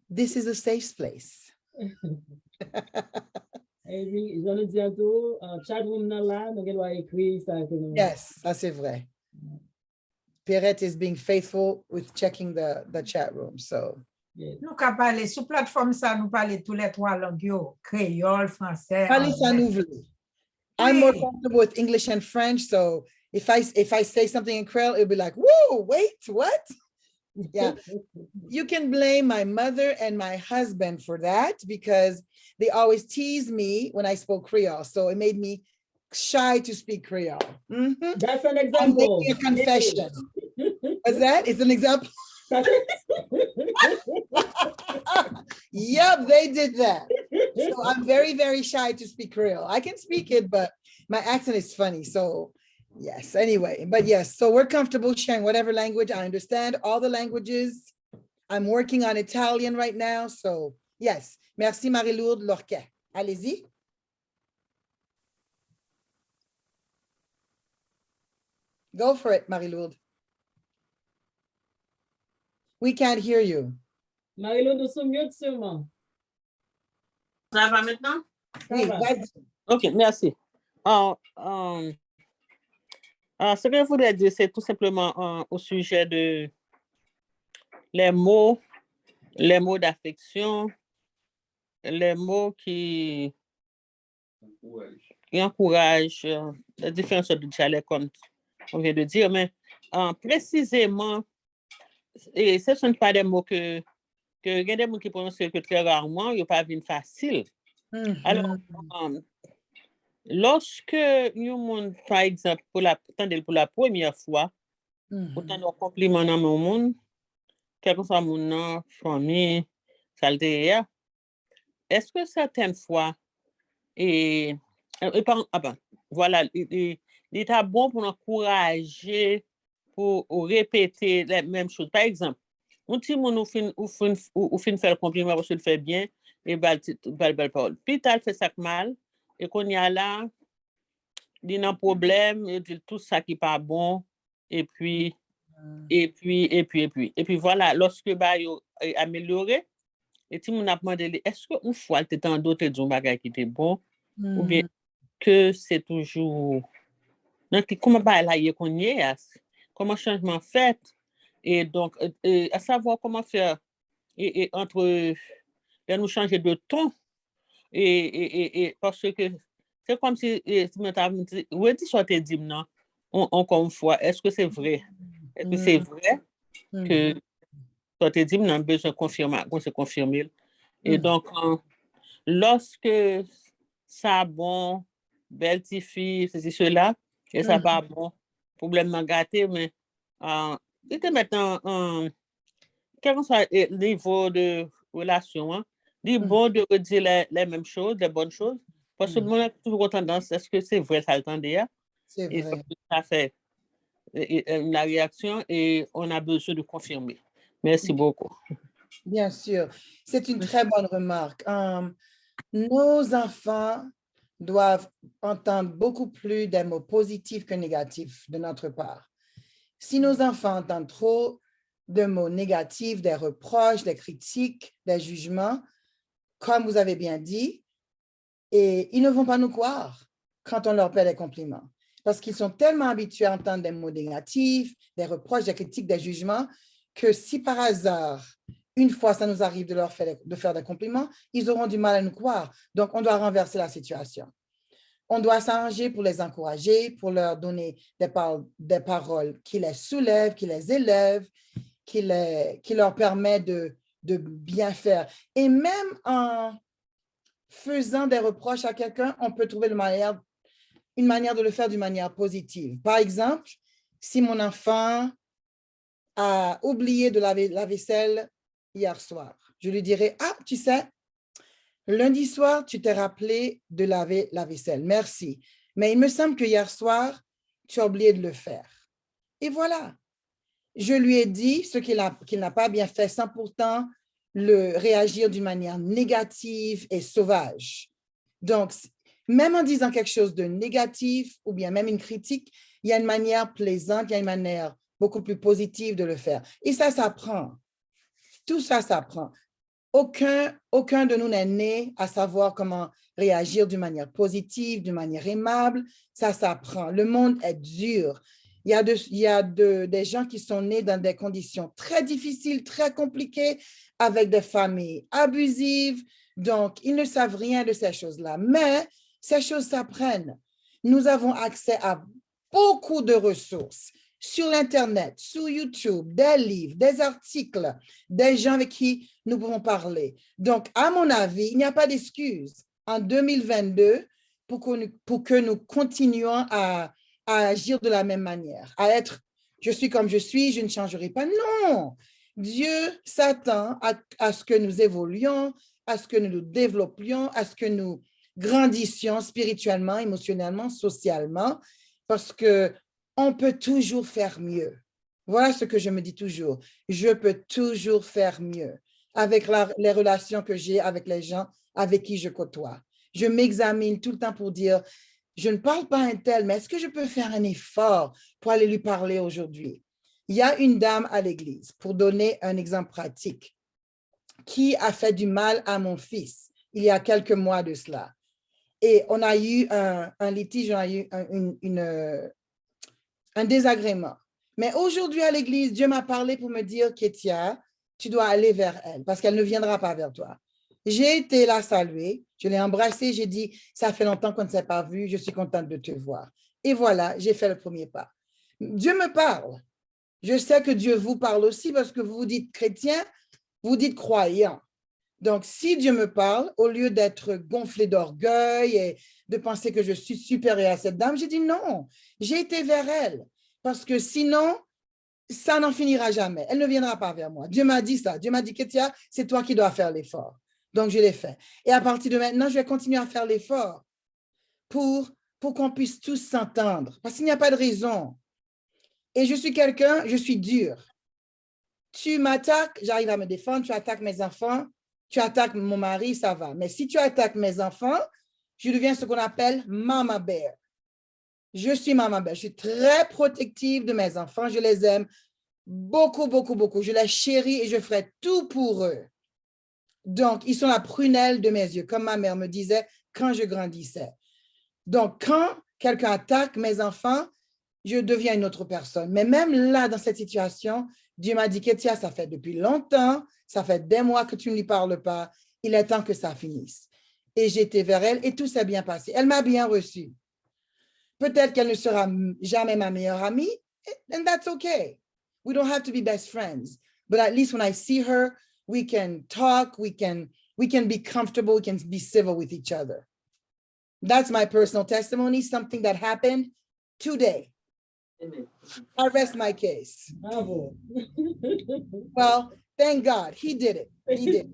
This is a safe place. Yes, ça c'est vrai. Pierrette is being faithful with checking the chat room. So nous ka parler sur plateforme ça nous parler tous les trois langues yo, créole, français. parlez ça nous voulez. I'm more comfortable with English and French, so if I say something in Creole, it'll be like, whoa, wait, what? Yeah, you can blame my mother and my husband for that because they always tease me when I spoke Creole. So it made me shy to speak Creole. Mm-hmm. That's an example. I'm making a confession. What's that? It's an example. Yep, they did that. So I'm very, very shy to speak Creole. I can speak it, but my accent is funny. So yes, anyway, but yes, so we're comfortable sharing whatever language. I understand all the languages. I'm working on Italian right now. So yes, merci Marie-Lourde Lorquet. Allez-y. Go for it, Marie-Lourde. We can't hear you. Marie-Lourde, nous sommes mieux sûrement. Ça va maintenant? Oui, vas-y. OK, merci. Ce que je voudrais dire, c'est tout simplement au sujet de les mots d'affection, les mots qui encouragent les différentes sortes de dialectes, comme on vient de dire, mais précisément, et ce ne sont pas des mots que il y a des mots qui prononcent que très rarement, ils n'ont pas vu facile. Alors, lorsque nous, par exemple, pour la première fois, autant de compliments dans mon monde, quel que soit mon nom, famille, salté, est-ce que certaines fois, voilà, il est bon pour encourager, pour répéter les mêmes choses. Par exemple, on dit mon ou fin faire le compliment parce qu'il fait bien et belle parole. Puis tu fait ça mal et qu'on y a là, il y a un problème, il dit tout ça qui n'est pas bon et puis Et puis voilà, lorsque bah, yo amélioré, et si mon a demandé, est-ce que une fois tu t'en d'autres du bagage qui était bon, ou bien que c'est toujours, donc comment bah là y est qu'on y est, comment changement fait, et donc à savoir comment faire, et entre, nous changer de ton, et parce que c'est comme si, tu me t'as dit, ouais, tu soit dit non, encore une fois, est-ce que c'est vrai? Est-ce que c'est vrai que toi t'es dit, non, besoin de confirmer, qu'on se confirme. Et donc, lorsque ça bon, belle petite fille, ceci, cela, et ça va bon, problème m'a gâté, mais il te met quel que soit le niveau de relation, hein, il est bon de redire les mêmes choses, les bonnes choses, parce que le monde a toujours tendance, est-ce que c'est vrai, ça le temps déjà? C'est Et vrai. ça fait la réaction et on a besoin de confirmer. Merci beaucoup. Bien sûr, c'est une très bonne remarque. Nos enfants doivent entendre beaucoup plus des mots positifs que négatifs de notre part. Si nos enfants entendent trop de mots négatifs, des reproches, des critiques, des jugements, comme vous avez bien dit, et ils ne vont pas nous croire quand on leur fait des compliments, parce qu'ils sont tellement habitués à entendre des mots négatifs, des reproches, des critiques, des jugements, que si par hasard, une fois ça nous arrive de faire des compliments, ils auront du mal à nous croire. Donc, on doit renverser la situation. On doit s'arranger pour les encourager, pour leur donner des paroles qui les soulèvent, qui les élèvent, qui leur permettent de bien faire. Et même en faisant des reproches à quelqu'un, on peut trouver une manière de le faire d'une manière positive. Par exemple, si mon enfant a oublié de laver la vaisselle hier soir, je lui dirai, ah, tu sais, lundi soir, tu t'es rappelé de laver la vaisselle. Merci. Mais il me semble que hier soir, tu as oublié de le faire. Et voilà. Je lui ai dit ce qu'il n'a pas bien fait sans pourtant le réagir d'une manière négative et sauvage. Donc, même en disant quelque chose de négatif ou bien même une critique, il y a une manière plaisante, il y a une manière beaucoup plus positive de le faire. Et ça s'apprend. Tout ça s'apprend. Aucun de nous n'est né à savoir comment réagir d'une manière positive, d'une manière aimable. Ça s'apprend. Le monde est dur. Il y a des gens qui sont nés dans des conditions très difficiles, très compliquées, avec des familles abusives. Donc, ils ne savent rien de ces choses-là. Mais ces choses s'apprennent. Nous avons accès à beaucoup de ressources sur l'Internet, sur YouTube, des livres, des articles, des gens avec qui nous pouvons parler. Donc, à mon avis, il n'y a pas d'excuse en 2022 pour que nous continuions à agir de la même manière, à être, je suis comme je suis, je ne changerai pas. Non, Dieu s'attend à ce que nous évoluions, à ce que nous nous développions, à ce que nous grandissions spirituellement, émotionnellement, socialement, parce que on peut toujours faire mieux. Voilà ce que je me dis toujours. Je peux toujours faire mieux avec les relations que j'ai avec les gens avec qui je côtoie. Je m'examine tout le temps pour dire, je ne parle pas à un tel, mais est-ce que je peux faire un effort pour aller lui parler aujourd'hui? Il y a une dame à l'église, pour donner un exemple pratique, qui a fait du mal à mon fils il y a quelques mois de cela. Et on a eu un litige, on a eu un désagrément. Mais aujourd'hui à l'église, Dieu m'a parlé pour me dire, Kétia, tu dois aller vers elle parce qu'elle ne viendra pas vers toi. J'ai été la saluer, je l'ai embrassée, j'ai dit, ça fait longtemps qu'on ne s'est pas vu, je suis contente de te voir. Et voilà, j'ai fait le premier pas. Dieu me parle. Je sais que Dieu vous parle aussi parce que vous dites chrétien, vous dites croyant. Donc, si Dieu me parle, au lieu d'être gonflé d'orgueil et de penser que je suis supérieure à cette dame, j'ai dit non, j'ai été vers elle. Parce que sinon, ça n'en finira jamais. Elle ne viendra pas vers moi. Dieu m'a dit ça. Dieu m'a dit, Kétia, c'est toi qui dois faire l'effort. Donc, je l'ai fait. Et à partir de maintenant, je vais continuer à faire l'effort pour qu'on puisse tous s'entendre. Parce qu'il n'y a pas de raison. Et je suis quelqu'un, je suis dur. Tu m'attaques, j'arrive à me défendre. Tu attaques mes enfants, tu attaques mon mari, ça va. Mais si tu attaques mes enfants, je deviens ce qu'on appelle Mama Bear. Je suis Mama Bear. Je suis très protective de mes enfants. Je les aime Beaucoup, beaucoup, beaucoup. Je les chéris et je ferai tout pour eux. Donc, ils sont la prunelle de mes yeux, comme ma mère me disait quand je grandissais. Donc, quand quelqu'un attaque mes enfants, je deviens une autre personne. Mais même là, dans cette situation, Dieu m'a dit, Ketia, ça fait depuis longtemps, ça fait des mois que tu ne lui parles pas. Il est temps que ça finisse. Et j'étais vers elle et tout s'est bien passé. Elle m'a bien reçue. Peut-être qu'elle ne sera jamais ma meilleure amie, and that's okay. We don't have to be best friends. But at least when I see her, we can talk, we can be comfortable, we can be civil with each other. That's my personal testimony, something that happened today. I rest my case. Bravo. Well, thank God, he did it. He did it.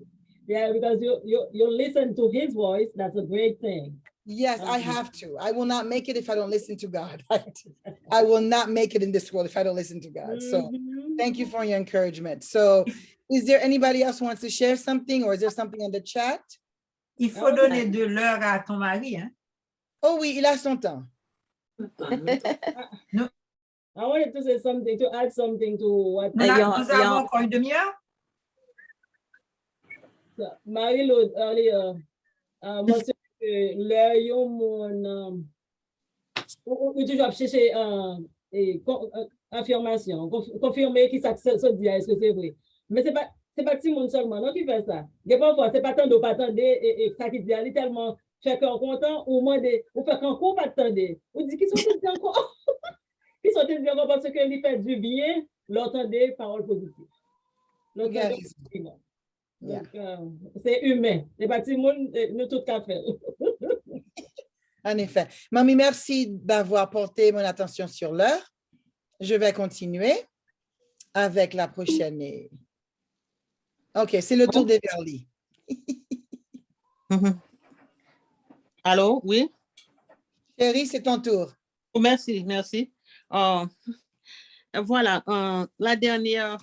Yeah, because you listen to his voice, that's a great thing. Yes, I have to. I will not make it if I don't listen to God. I will not make it in this world if I don't listen to God. So thank you for your encouragement. So is there anybody else who wants to share something, or is there something on the chat? Il faut donner de l'heure à ton mari, hein? Oh oui, il a son temps. I wanted to say something, to add something to what Nous avons encore une demi-heure? Marie-Lou earlier mentionné que là, il y a toujours chercher affirmation, confirmer qui ça se dit, est-ce que c'est vrai. Mais c'est pas tout le monde seulement non, qui fait ça. Des parfois, c'est pas tant de pas attendre et ça qui dit, elle est tellement fait qu'on content, ou moins ou fait qu'on pas attendre. Ou dit qu'ils sont tous encore. Ils sont tous encore parce que lui fait du bien, l'entendez paroles positives. L'entendez positivement. Donc, c'est humain. C'est pas tout le monde, nous tout qu'à faire. En effet. Mamie, merci d'avoir porté mon attention sur l'heure. Je vais continuer avec la prochaine. OK, c'est le tour d'Everly. Allô, oui? Chérie, c'est ton tour. Oh, merci, merci. Voilà, la dernière,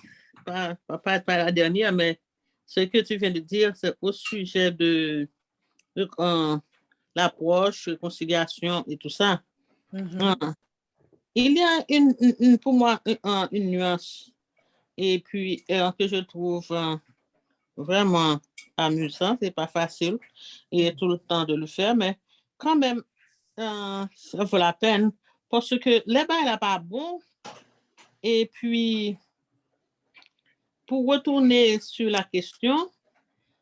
pas la dernière, mais ce que tu viens de dire, c'est au sujet de l'approche, conciliation et tout ça. Il y a pour moi une nuance et puis que je trouve vraiment amusant, c'est pas facile et tout le temps de le faire, mais quand même ça vaut la peine parce que les bains là pas bon et pour retourner sur la question,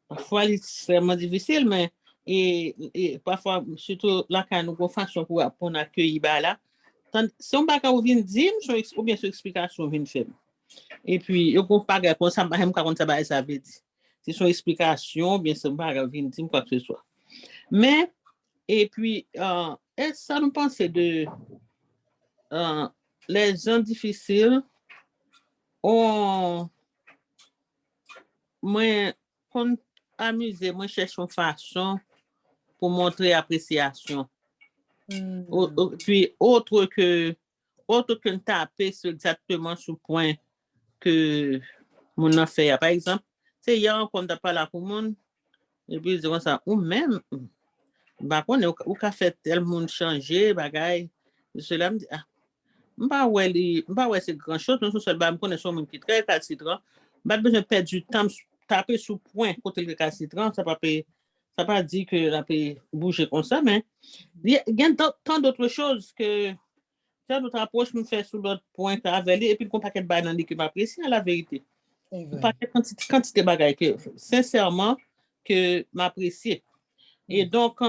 parfois c'est vraiment difficile, mais et parfois surtout là quand nous avons façon pour accueillir là. Si on va venir dire ou bien sur explication vient faire et puis on peut pas comme ça même quand ça veut dire c'est son explication bien ça va venir dire quoi que ce soit mais et puis ça nous pense de les gens difficiles ont moi qu'on amuser moi cherche une façon pour montrer appréciation. Puis autre que taper exactement sur le point que mon a fait. Par exemple, c'est hier qu'on n'a pas la commune et puis ils ça ou même bah on ou qu'a fait tel monde changer bagaille cela me dit ouais c'est grand chose nous seul bah me connais son monde qui très calcitrant pas besoin de perdre du temps taper sur point côté le calcitrant ça pas dit que la peut bouger comme ça, mais il y a tant d'autres choses que notre approche me fait sur l'autre point avec et puis qu'on paquet de bananes qui m'apprécie à la vérité. Paquet quantité bagaille que sincèrement que m'apprécier. Et donc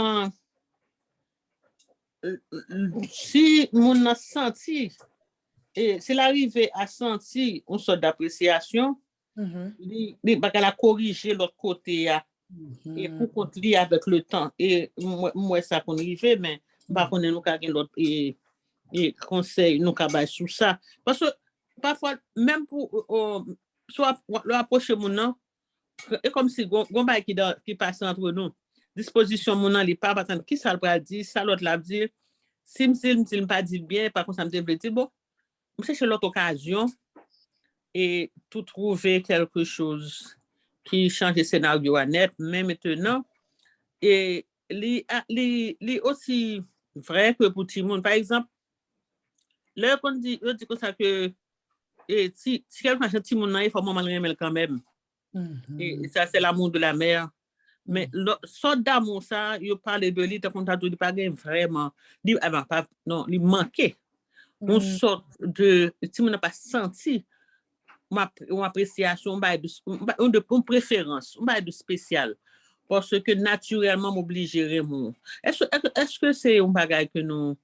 si mon a senti et c'est l'arrivée à sentir une sorte d'appréciation, il va corriger l'autre côté et pour continuer avec le temps et moi ça qu'on arrive mais pas qu'on nous ca l'autre et conseil nous ca ba sur ça parce que parfois même pour soit l'approcher mon nom et comme si gon ba qui passe entre nous disposition mon nom il pas attendre qui ça va dire ça l'autre l'a dire si me pas dit bien par contre ça me dit bon je cherche l'autre occasion et tout trouver quelque chose qui change le scénario à net, mais maintenant, et les aussi vrai que pour tout le monde. Par exemple, là, on dit comme ça que et si quelqu'un achète petit monde, il faut maman le quand même. Et ça, c'est l'amour de la mère. Mais sorte d'amour, ça, il parle de lui, t'as dit pas vraiment. Non, il manquait. On sort de, si on n'a pas senti une appréciation, une préférence, de spécial. Parce que naturellement, m'obligerait mon. Est-ce que c'est un bagage que nous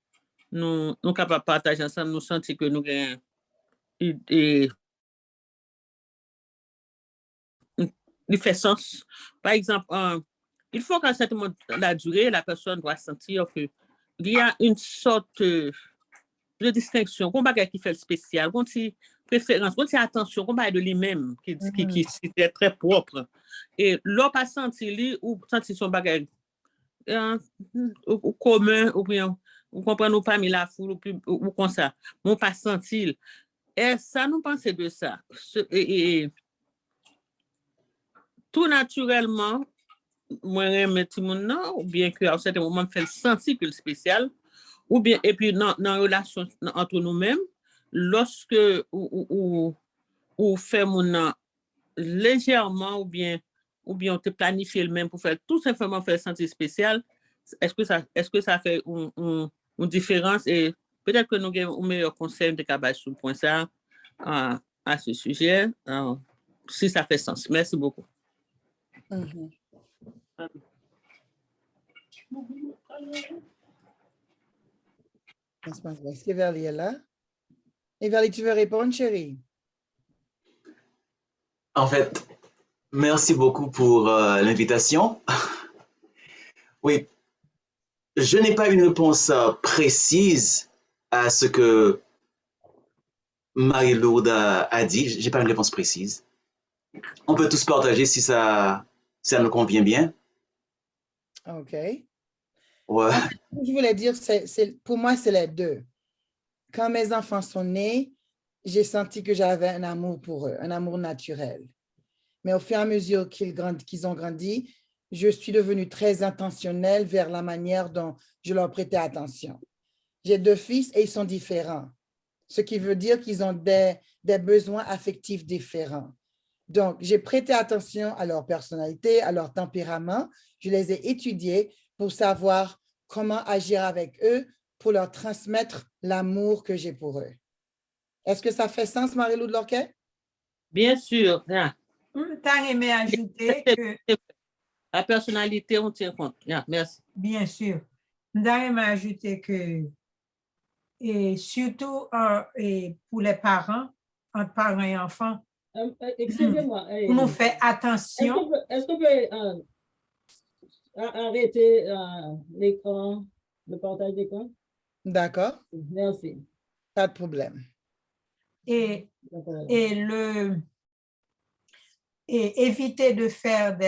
capables de partager ensemble, nous sentir que nous gagnons il fait sens. Par exemple, il faut qu'à un certain moment de la durée, la personne doit sentir qu'il y a une sorte de distinction, qu'on bagage qui fait le spécial, qu'on dit préférence, qu'on dit attention, qu'on bagage de lui-même, qui est très propre. Et l'on pas senti lui ou senti son bagage ou commun, ou bien, ou comprendre pas mis la foule, ou comme ça, on pas senti. Et ça, nous pensons de ça. Et tout naturellement, moi, j'aime tout le monde, ou bien qu'à un certain moment, fait le sentir que le spécial, ou bien, et puis, dans la relation entre nous-mêmes, lorsque ou fait mon légèrement, ou bien on te planifie le même pour faire tout simplement faire sentir spécial, est-ce que ça fait une différence? Et peut-être que nous avons un meilleur conseil de cabane sur le point ça, à ce sujet, si ça fait sens. Merci beaucoup. Est-ce qu'Everly est là? Everly, tu veux répondre, chérie? En fait, merci beaucoup pour l'invitation. Oui, je n'ai pas une réponse précise à ce que Marie-Lourdes a dit. Je n'ai pas une réponse précise. On peut tous partager si ça nous convient bien. OK. Ouais. En fait, je voulais dire, pour moi, c'est les deux. Quand mes enfants sont nés, j'ai senti que j'avais un amour pour eux, un amour naturel. Mais au fur et à mesure qu'ils ont grandi, je suis devenue très intentionnelle vers la manière dont je leur prêtais attention. J'ai 2 fils et ils sont différents, ce qui veut dire qu'ils ont des besoins affectifs différents. Donc, j'ai prêté attention à leur personnalité, à leur tempérament. Je les ai étudiés pour savoir comment agir avec eux pour leur transmettre l'amour que j'ai pour eux. Est-ce que ça fait sens, Marie-Lou de Lorquet? Bien sûr. T'as aimé ajouter que... La personnalité, on tient compte. Merci. Bien sûr. T'as aimé ajouter que, et surtout et pour les parents, entre parents et enfants, Excusez-moi. on nous fait attention. Est-ce qu'on peut arrêter l'écran, le partage d'écran? D'accord. Merci. Pas de problème. Et éviter de faire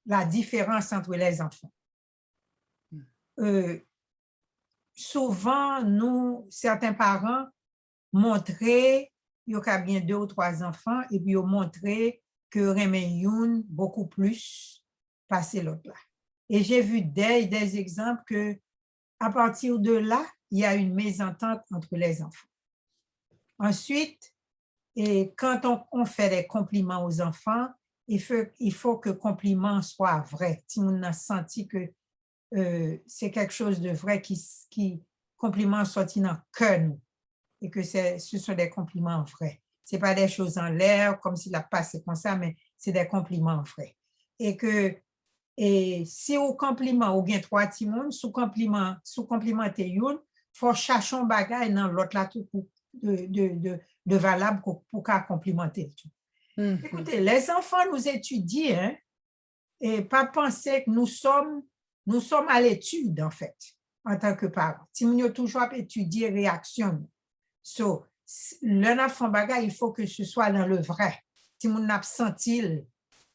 la différence entre les enfants. Souvent, certains parents montraient, il y a bien 2 ou 3 enfants, et puis ils montraient que Rémi Youn beaucoup plus passer l'autre là. Et j'ai vu des exemples que à partir de là, il y a une mésentente entre les enfants. Ensuite, et quand on fait des compliments aux enfants, il faut que le compliment soit vrai. Si on a senti que c'est quelque chose de vrai qui compliment sorti dans le cœur nous, et que ce sont des compliments vrais. Ce n'est pas des choses en l'air, comme s'il a passé comme ça, mais c'est des compliments vrais. Et si au compliment, ou bien 3 timons, sous complimenter une, il faut chercher un bagage dans l'autre là tout de valable pour qu'à complimenter. Écoutez, les enfants nous étudient, hein, et pas penser que nous sommes à l'étude, en fait, en tant que parents. Si nous avons toujours étudié réaction, le enfant bagage, il faut que ce soit dans le vrai. Si nous avons senti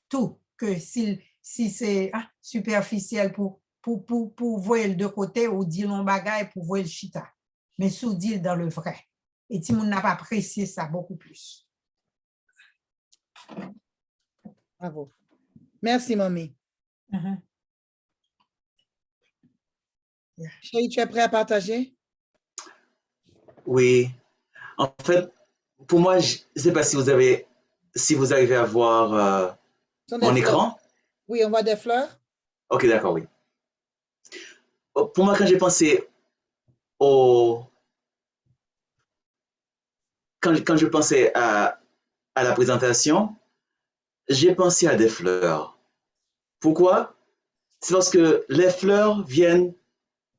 tout, que si c'est superficiel pour voir le de côté ou dire non bagage pour voir le chita, mais sous dire dans le vrai. Et si nous n'avons pas apprécié ça beaucoup plus. Bravo. Merci, mamie. Chérie, tu es prêt à partager? Oui. En fait, pour moi, je ne sais pas si vous arrivez à voir Ce sont des mon fleurs. écran. Oui, on voit des fleurs. Ok, d'accord, oui. Pour moi, quand j'ai pensé au... Quand je pensais à la présentation, j'ai pensé à des fleurs. Pourquoi? C'est parce que les fleurs viennent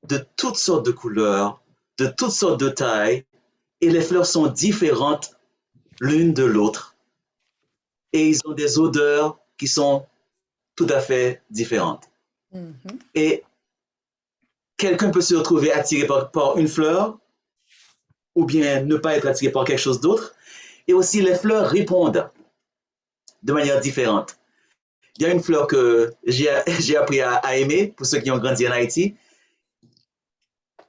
de toutes sortes de couleurs, de toutes sortes de tailles, et les fleurs sont différentes l'une de l'autre. Et ils ont des odeurs qui sont tout à fait différentes. Mhm. Et quelqu'un peut se retrouver attiré par une fleur, ou bien ne pas être attiré par quelque chose d'autre. Et aussi, les fleurs répondent de manière différente. Il y a une fleur que j'ai appris à aimer, pour ceux qui ont grandi en Haïti.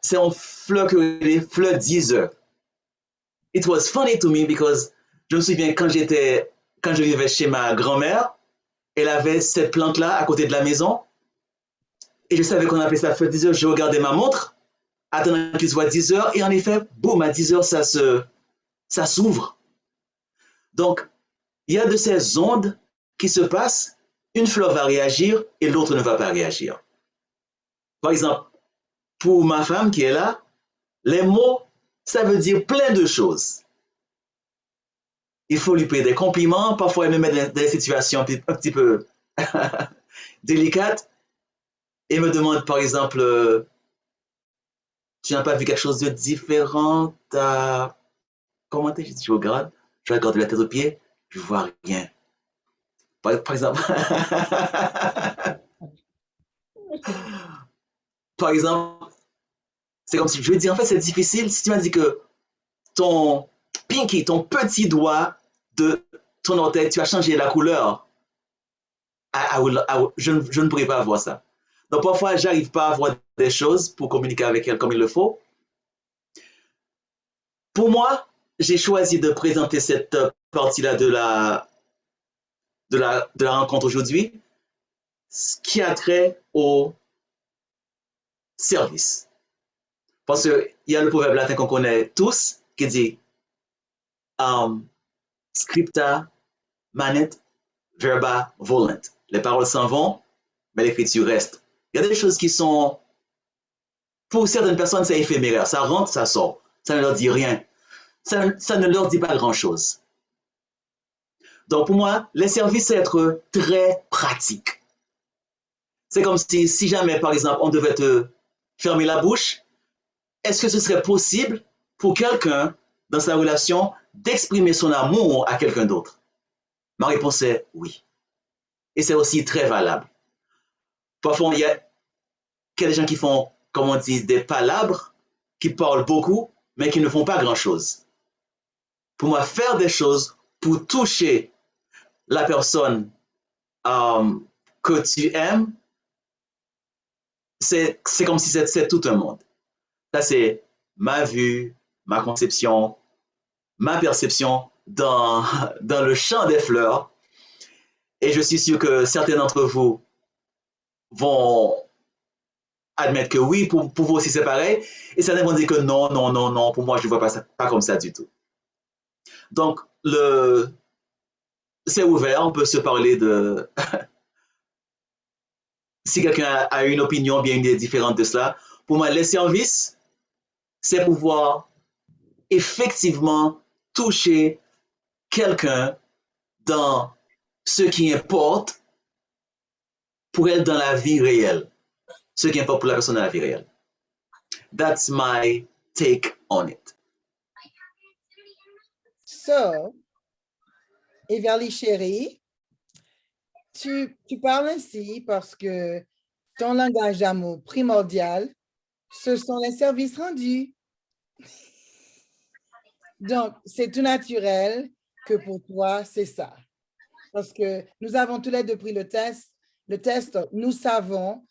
C'est une fleur que les fleurs Deezer. It was funny to me because je me souviens quand je vivais chez ma grand-mère, elle avait cette plante-là à côté de la maison. Et je savais qu'on appelait ça fleur Deezer. Je regardais ma montre, attendant qu'il soit 10 heures, et en effet, boum, à 10 heures, ça s'ouvre. Donc, il y a de ces ondes qui se passent, une fleur va réagir et l'autre ne va pas réagir. Par exemple, pour ma femme qui est là, les mots, ça veut dire plein de choses. Il faut lui payer des compliments, parfois elle me met dans des situations un petit peu délicates et me demande par exemple, tu n'as pas vu quelque chose de différent? Comment t'es? Je dis, je regarde de la tête aux pieds, je vois rien. Par exemple, par exemple, c'est comme si je veux dire, en fait, c'est difficile. Si tu m'as dit que ton pinky, ton petit doigt de ton orteil, tu as changé la couleur, je ne pourrais pas avoir ça. Donc, parfois, j'arrive pas à voir des choses pour communiquer avec elle comme il le faut. Pour moi, j'ai choisi de présenter cette partie-là de la rencontre aujourd'hui, ce qui a trait au service. Parce qu'il y a le proverbe latin qu'on connaît tous qui dit scripta manet verba volant. Les paroles s'en vont, mais l'écriture reste. Il y a des choses qui sont, pour certaines personnes, c'est éphémère. Ça rentre, ça sort. Ça ne leur dit rien. Ça ne leur dit pas grand-chose. Donc, pour moi, les services, c'est être très pratique. C'est comme si jamais, par exemple, on devait te fermer la bouche, est-ce que ce serait possible pour quelqu'un, dans sa relation, d'exprimer son amour à quelqu'un d'autre? Ma réponse est oui. Et c'est aussi très valable. Parfois, il y a des gens qui font, comme on dit, des palabres, qui parlent beaucoup, mais qui ne font pas grand-chose. Pour moi, faire des choses pour toucher la personne que tu aimes, c'est comme si c'était tout un monde. Ça, c'est ma vue, ma conception, ma perception dans le champ des fleurs. Et je suis sûr que certains d'entre vous vont admettre que oui, pour vous aussi c'est pareil. Et certains vont dire que non, non, non, non, pour moi je ne vois pas comme ça du tout. Donc, c'est ouvert, on peut se parler de... Si quelqu'un a une opinion bien différente de cela, pour moi, les services, c'est pouvoir effectivement toucher quelqu'un dans ce qui importe pour elle dans la vie réelle. Ce qui importe pour la personne dans la vie réelle. That's my take on it. So, Everly chérie, tu parles ainsi parce que ton langage d'amour primordial, ce sont les services rendus. Donc, c'est tout naturel que pour toi, c'est ça. Parce que nous avons tous les deux pris le test. Le test, nous savons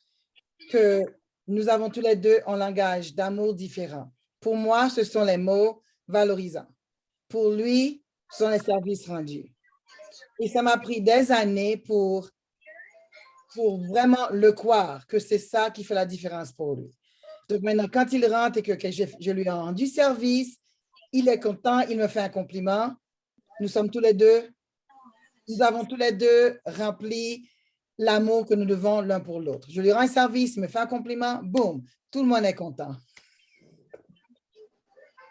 que nous avons tous les deux un langage d'amour différent. Pour moi, ce sont les mots valorisants. Pour lui, ce sont les services rendus. Et ça m'a pris des années pour vraiment le croire, que c'est ça qui fait la différence pour lui. Donc maintenant, quand il rentre et que je lui ai rendu service, il est content, il me fait un compliment. Nous avons tous les deux rempli l'amour que nous devons l'un pour l'autre. Je lui rends un service, il me fait un compliment, boum, tout le monde est content.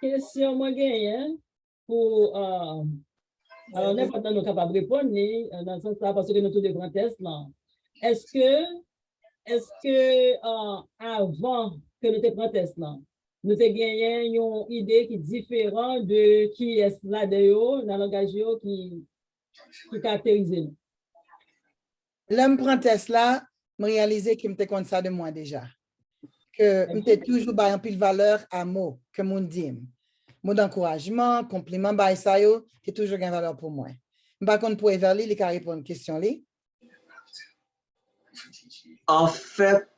Question moi gagne pour alors n'importe nous capable de répondre dans ce sens là parce que nous tous des grands tests là. Est-ce que avant que nous te prenions test là, nous te gagné une idée qui est différente de qui est là d'ailleurs dans le langage qui caractérise nous? L'homme prend test là, me réaliser qu'il me compte ça de moi déjà. Que me toujours un pile valeur à mots que mon dit. Mot d'encouragement, compliment, bah ça yo, c'est toujours une valeur pour moi. Par contre pour Everly, il peut répondre à une question là. En fait,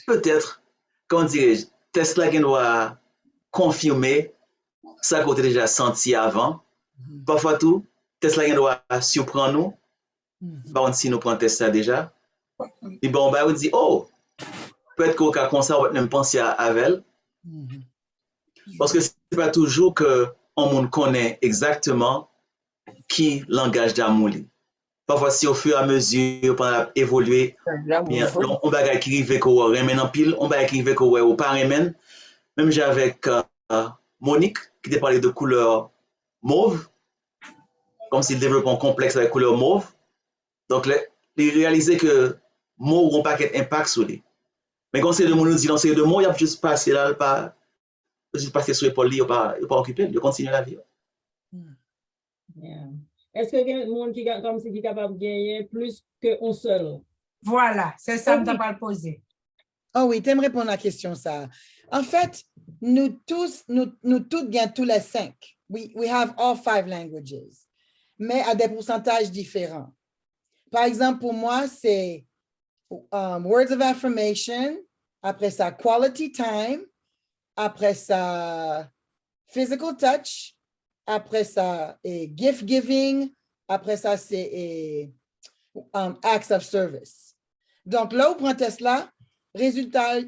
peut-être, comment dirais-je, Tesla qui doit confirmer ça qu'on a déjà senti avant. Parfois tout, Tesla qui doit surprendre nous. Par contre, si nous prenons Tesla déjà, et bon, bah, on dit, oh, peut-être qu'au cas comme ça, on va même penser à elle. Parce que ce n'est pas toujours qu'on connaît exactement qui langage d'amour. Parfois, si au fur et à mesure, pendant évoluer, on va écrire qu'on remet en pile, on va écrire qu'on ne pas remet. Même j'ai avec Monique, qui t'a parlé de couleur mauve, comme s'il développe un complexe avec couleur mauve. Donc, il réalisait que mots n'ont pas d'impact sur lui. Mais quand c'est de mots, nous dit, c'est de mots, il y a juste passé là, juste passer sur l'épaule, il n'est pas occupé, il continue la vie. Yeah. Est-ce que quelqu'un monde qui comme si qui est capable de gagner plus qu'un seul? Voilà, c'est ça que je vais poser. Oh oui, tu aimes répondre à la question ça. En fait, nous tous gagnons tous les 5. We have all 5 languages, mais à des pourcentages différents. Par exemple, pour moi, c'est words of affirmation, après ça, quality time, après ça, physical touch, après ça, gift giving, après ça, c'est acts of service. Donc, là, où prend Tesla, résultat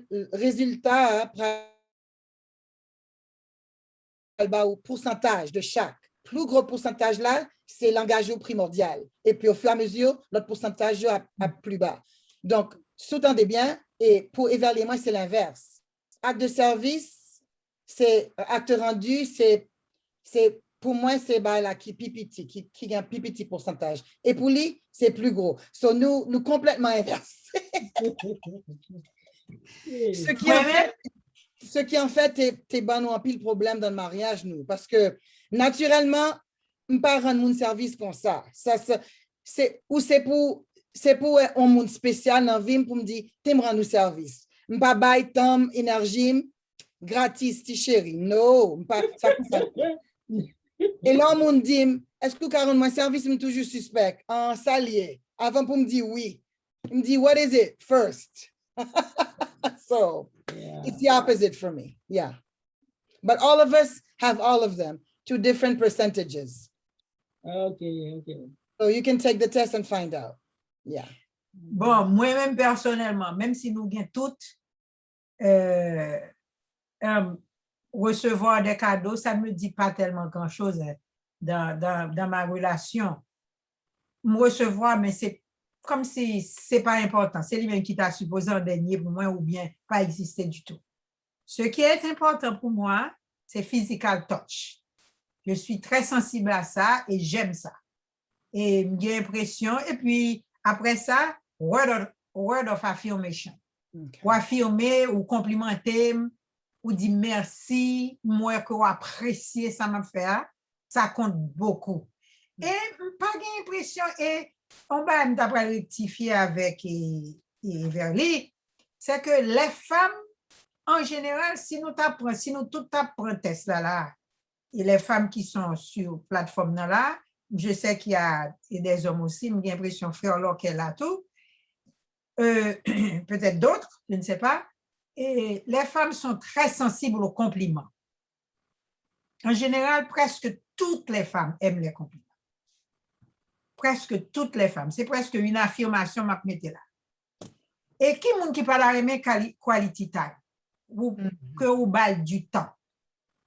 au pourcentage de chaque. Plus gros pourcentage là, c'est l'engagement primordial. Et puis, au fur et à mesure, notre pourcentage est plus bas. Donc, sous-tendez bien, et pour évaluer moi, c'est l'inverse. Acte de service, c'est acte rendu, c'est pour moi, c'est là qui PPT, qui a un PPT pourcentage. Et pour lui, c'est plus gros. So, nous complètement inversés. Ce qui en fait est bon en pile problème dans le mariage, nous. Parce que naturellement, on ne peut pas rendre mon service comme ça. C'est pour un monde spécial dans la vie pour me dire, tu me rends nous service. Je ne peux pas bailler temps, énergie, gratis, ti chéri. Non, ça coûte ça. Et là, on me dit, est-ce que vous avez mon service, je suis toujours suspect, en salier, avant pour me dire oui. Il me dit, what is it first? So, it's the opposite for me, yeah. But all of us have all of them to different percentages. Okay. So you can take the test and find out, yeah. Bon, moi-même personnellement, même si nous gagnons toutes, recevoir des cadeaux, ça ne me dit pas tellement grand-chose dans ma relation. Me recevoir, mais c'est comme si ce n'est pas important. C'est lui-même qui t'a supposé en dernier pour moi ou bien pas exister du tout. Ce qui est important pour moi, c'est physical touch. Je suis très sensible à ça et j'aime ça. Et j'ai l'impression, et puis après ça, word of affirmation. Okay. Ou affirmer, ou complimenter, ou dire merci, moi que vous appréciez ça m'a fait, ça compte beaucoup. Et pas l'impression, et on va d'après rectifier avec Everly, c'est que les femmes, en général, si nous tout apprenons là, et les femmes qui sont sur plateforme là, je sais qu'il y a des hommes aussi, mais j'ai l'impression frère là qu'elle a tout, peut-être d'autres, je ne sais pas. Et les femmes sont très sensibles aux compliments. En général, presque toutes les femmes aiment les compliments. Presque toutes les femmes. C'est presque une affirmation m'a mettez là. Et qui monde qui parle à aimer quality time? Ou que vous balle du temps.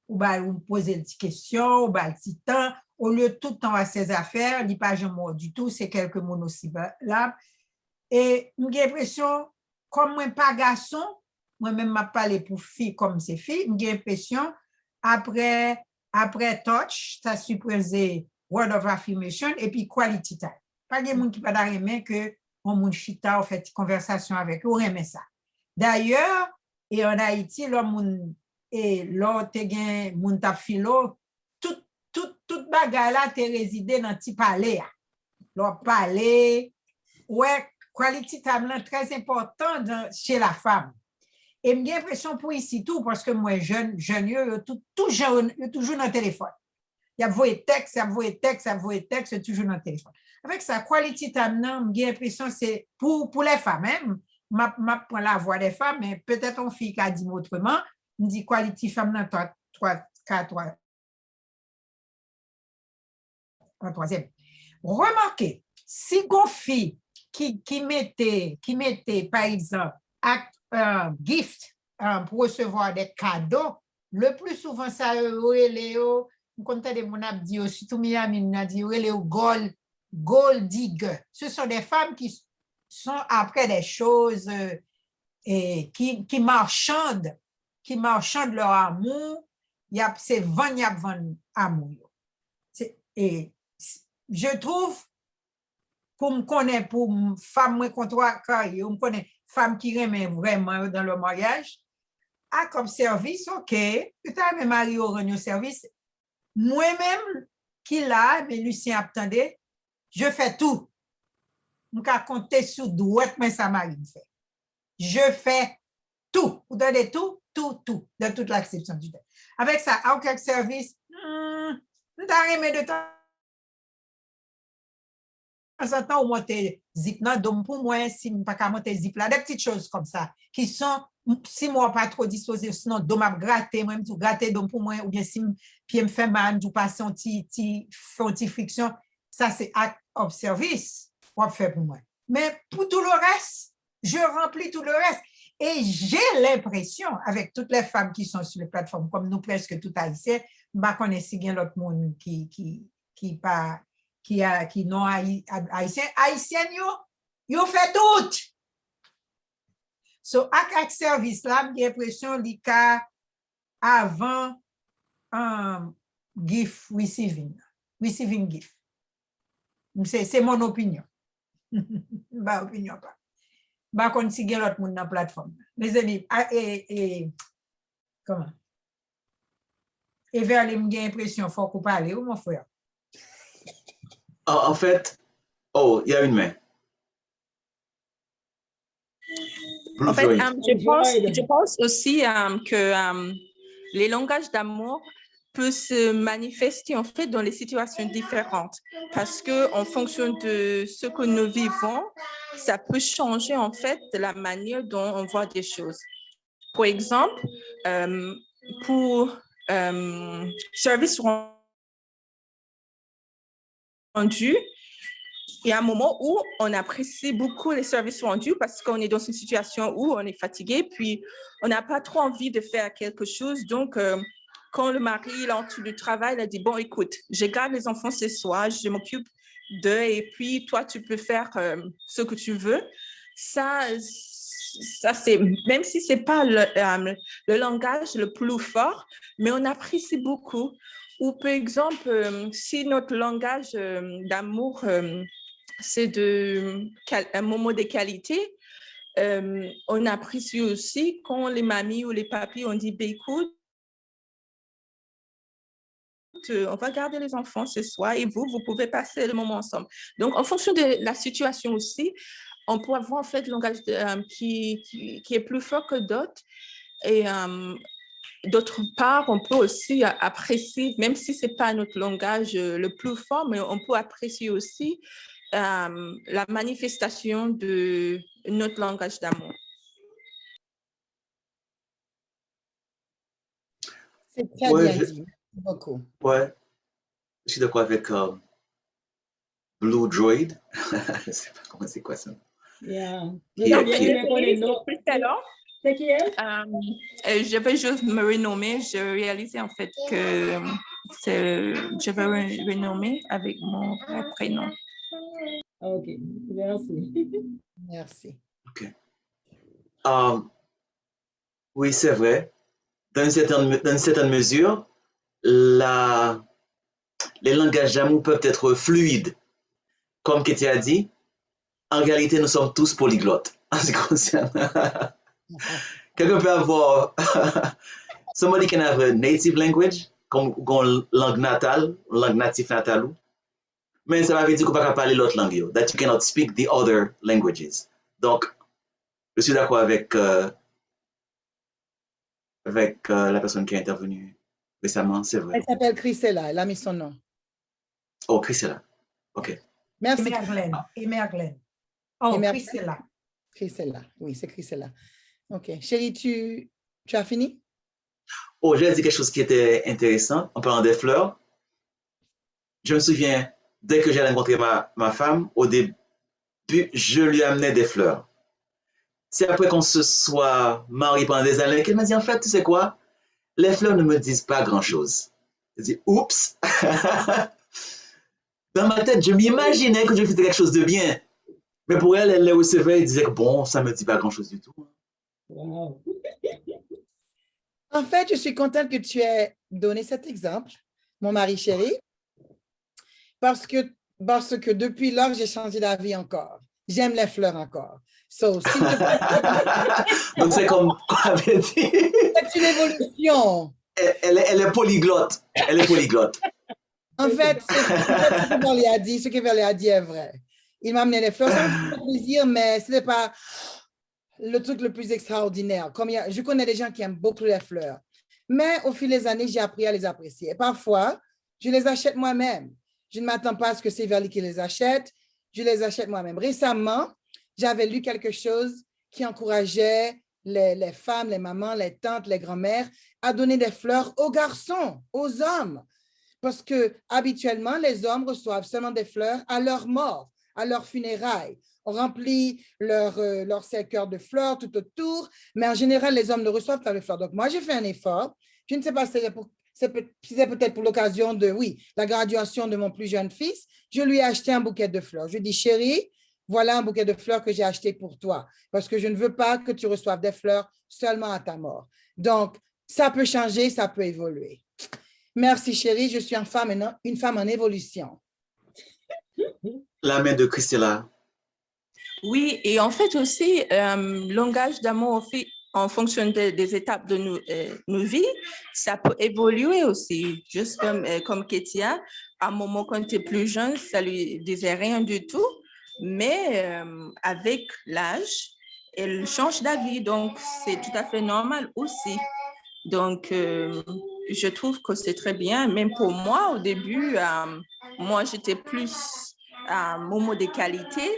ou poser des questions, ou le petit temps, au lieu de tout le temps à ses affaires, il n'y a pas jamais du tout, c'est quelques monosyllabes. Et j'ai l'impression, comme moi pas garçon, moi-même m'a parlé pour fille comme c'est fille, j'ai l'impression, après touch, ça supposé word of affirmation et puis quality time. Pas de monde qui pas d'aimer que on moun chita, on fait conversation avec eux, on aime ça. D'ailleurs, et en Haïti, l'homme et l'autre gen moun tap filo, tout bagay là te résidé dans ti palais. L'autre palais, ouais, quality time là très important chez la femme. Et j'ai l'impression pour ici tout, parce que moi, jeune, toujours dans le téléphone. Il y a vos textes, c'est toujours dans le téléphone. Avec ça, quality time, j'ai l'impression c'est pour les femmes même. Je prends la voix des femmes, mais peut-être une fille qui a dit autrement. Je dis quality femme, troisième. Remarquez, si une fille qui mettait, par exemple, gift pour recevoir des cadeaux, le plus souvent, ça Léo, quand de mon abdi aussi, tout Miami n'a dit Léo gold digger. Ce sont des femmes qui sont après des choses et qui marchandent leur amour. C'est vendre amour. Et je trouve, pour me connaître, pour une femme, moi, contre je me connais femme qui remet vraiment dans le mariage, comme service, ok, peut-être même mari au rendre service. Moi-même, qui l'a, mais Lucien attendait, je fais tout. Je peux compter sur douette, mais ça m'a fait. Je fais tout. Vous donnez tout, dans toute l'acception du temps. Avec ça, aucun service, nous t'arrêtons de temps en temps, on monte zip, donc pour moi, si je ne peux pas monter zip là, des petites choses comme ça, qui sont, si moi pas trop disposé, sinon, donc m'a gratter, moi-même, tout gratter, donc pour moi, ou bien si puis me fait mal, ou passer un petit friction, ça c'est acte of service, on fait pour moi. Mais pour tout le reste, je remplis tout le reste. Et j'ai l'impression, avec toutes les femmes qui sont sur les plateformes, comme nous presque tout haïtiens, je connais si bien l'autre monde qui non haïtien, yo fait tout. So, avec service là, j'ai l'impression qu'il avant gift receiving gift. C'est mon opinion. Ma opinion pas. Bah, qu'on si gen l'autre monde dans la plateforme. Mes amis, comment? Et vers les j'ai l'impression, faut qu'on parle, ou mon frère? En fait, il y a une main. En fait, je pense aussi que les langages d'amour peuvent se manifester en fait dans les situations différentes parce que en fonction de ce que nous vivons, ça peut changer en fait la manière dont on voit des choses. Par exemple, pour service rendu, il y a un moment où on apprécie beaucoup les services rendus parce qu'on est dans une situation où on est fatigué, puis on n'a pas trop envie de faire quelque chose. Donc, quand le mari il entre du travail, il a dit, bon, écoute, je garde les enfants ce soir, je m'occupe d'eux, et puis toi, tu peux faire ce que tu veux. Ça c'est, même si ce n'est pas le langage le plus fort, mais on apprécie beaucoup. Ou par exemple, si notre langage d'amour, c'est un moment de qualité, on apprécie aussi quand les mamies ou les papis ont dit, écoute, on va garder les enfants ce soir et vous pouvez passer le moment ensemble. Donc, en fonction de la situation aussi, on peut avoir en fait le langage qui est plus fort que d'autres. Et d'autre part, on peut aussi apprécier, même si ce n'est pas notre langage le plus fort, mais on peut apprécier aussi la manifestation de notre langage d'amour. C'est très bien dit. Beaucoup. Ouais, je suis d'accord avec Blue Droid. Je ne sais pas comment c'est quoi ça. Yeah. Donc, c'est plus talent. C'est qui est? Je vais juste me renommer. Je réalisais en fait que je vais renommer avec mon vrai prénom. OK, merci. Merci. OK. Oui, c'est vrai. Dans une certaine mesure, les langages d'amour peuvent être fluides. Comme Katie a dit, en réalité, nous sommes tous polyglottes en ce qui concerne. Quelqu'un peut avoir. Somebody can have a native language, comme une langue natale, une langue native natale, mais ça veut dire qu'on ne peut pas parler l'autre langue, that you cannot speak the other languages. Donc, je suis d'accord avec la personne qui a intervenu récemment, c'est vrai. Elle s'appelle Chrisella, elle a mis son nom. Oh, Chrisella. OK. Merci. Emerglen. Oh, Chrisella. Chrisella, oui, c'est Chrisella. OK. Chérie, tu as fini? Oh, j'ai dit quelque chose qui était intéressant en parlant des fleurs. Je me souviens, dès que j'ai rencontré ma femme, au début, je lui amenais des fleurs. C'est après qu'on se soit mariés pendant des années qu'elle m'a dit, en fait, tu sais quoi? Les fleurs ne me disent pas grand-chose. Je dis, oups! Dans ma tête, je m'imaginais que je faisais quelque chose de bien. Mais pour elle, elle les recevait et disait que bon, ça ne me dit pas grand-chose du tout. Wow. En fait, je suis contente que tu aies donné cet exemple, mon mari chéri, parce que depuis lors, j'ai changé d'avis encore. J'aime les fleurs encore. So, s'il te plaît. Donc, c'est comme on avait dit. C'est une évolution. Elle est polyglotte. Elle est polyglotte. En fait, ce que Verlet a dit est vrai. Il m'a amené les fleurs, ça me fait plaisir, mais ce n'est pas le truc le plus extraordinaire. Je connais des gens qui aiment beaucoup les fleurs, mais au fil des années, j'ai appris à les apprécier. Et parfois, je les achète moi-même. Je ne m'attends pas à ce que c'est Verlet qui les achète. Je les achète moi-même. Récemment, j'avais lu quelque chose qui encourageait les femmes, les mamans, les tantes, les grand-mères à donner des fleurs aux garçons, aux hommes. Parce que habituellement, les hommes reçoivent seulement des fleurs à leur mort, à leur funérailles. On remplit leur cercueil de fleurs tout autour, mais en général, les hommes ne reçoivent pas de fleurs. Donc, moi, j'ai fait un effort. Je ne sais pas si c'est peut-être pour l'occasion de, la graduation de mon plus jeune fils. Je lui ai acheté un bouquet de fleurs. Je lui ai dit, chérie, voilà un bouquet de fleurs que j'ai acheté pour toi, parce que je ne veux pas que tu reçoives des fleurs seulement à ta mort. Donc, ça peut changer, ça peut évoluer. Merci, chérie. Je suis une femme en évolution. La main de Christella. Oui, et en fait aussi, langage d'amour en fonction des étapes de nos vies, ça peut évoluer aussi. Juste comme Ketia, à un moment quand tu es plus jeune, ça lui disait rien du tout, mais avec l'âge, elle change d'avis, donc c'est tout à fait normal aussi. Donc, je trouve que c'est très bien. Même pour moi, au début, moi, j'étais plus à moment de qualité,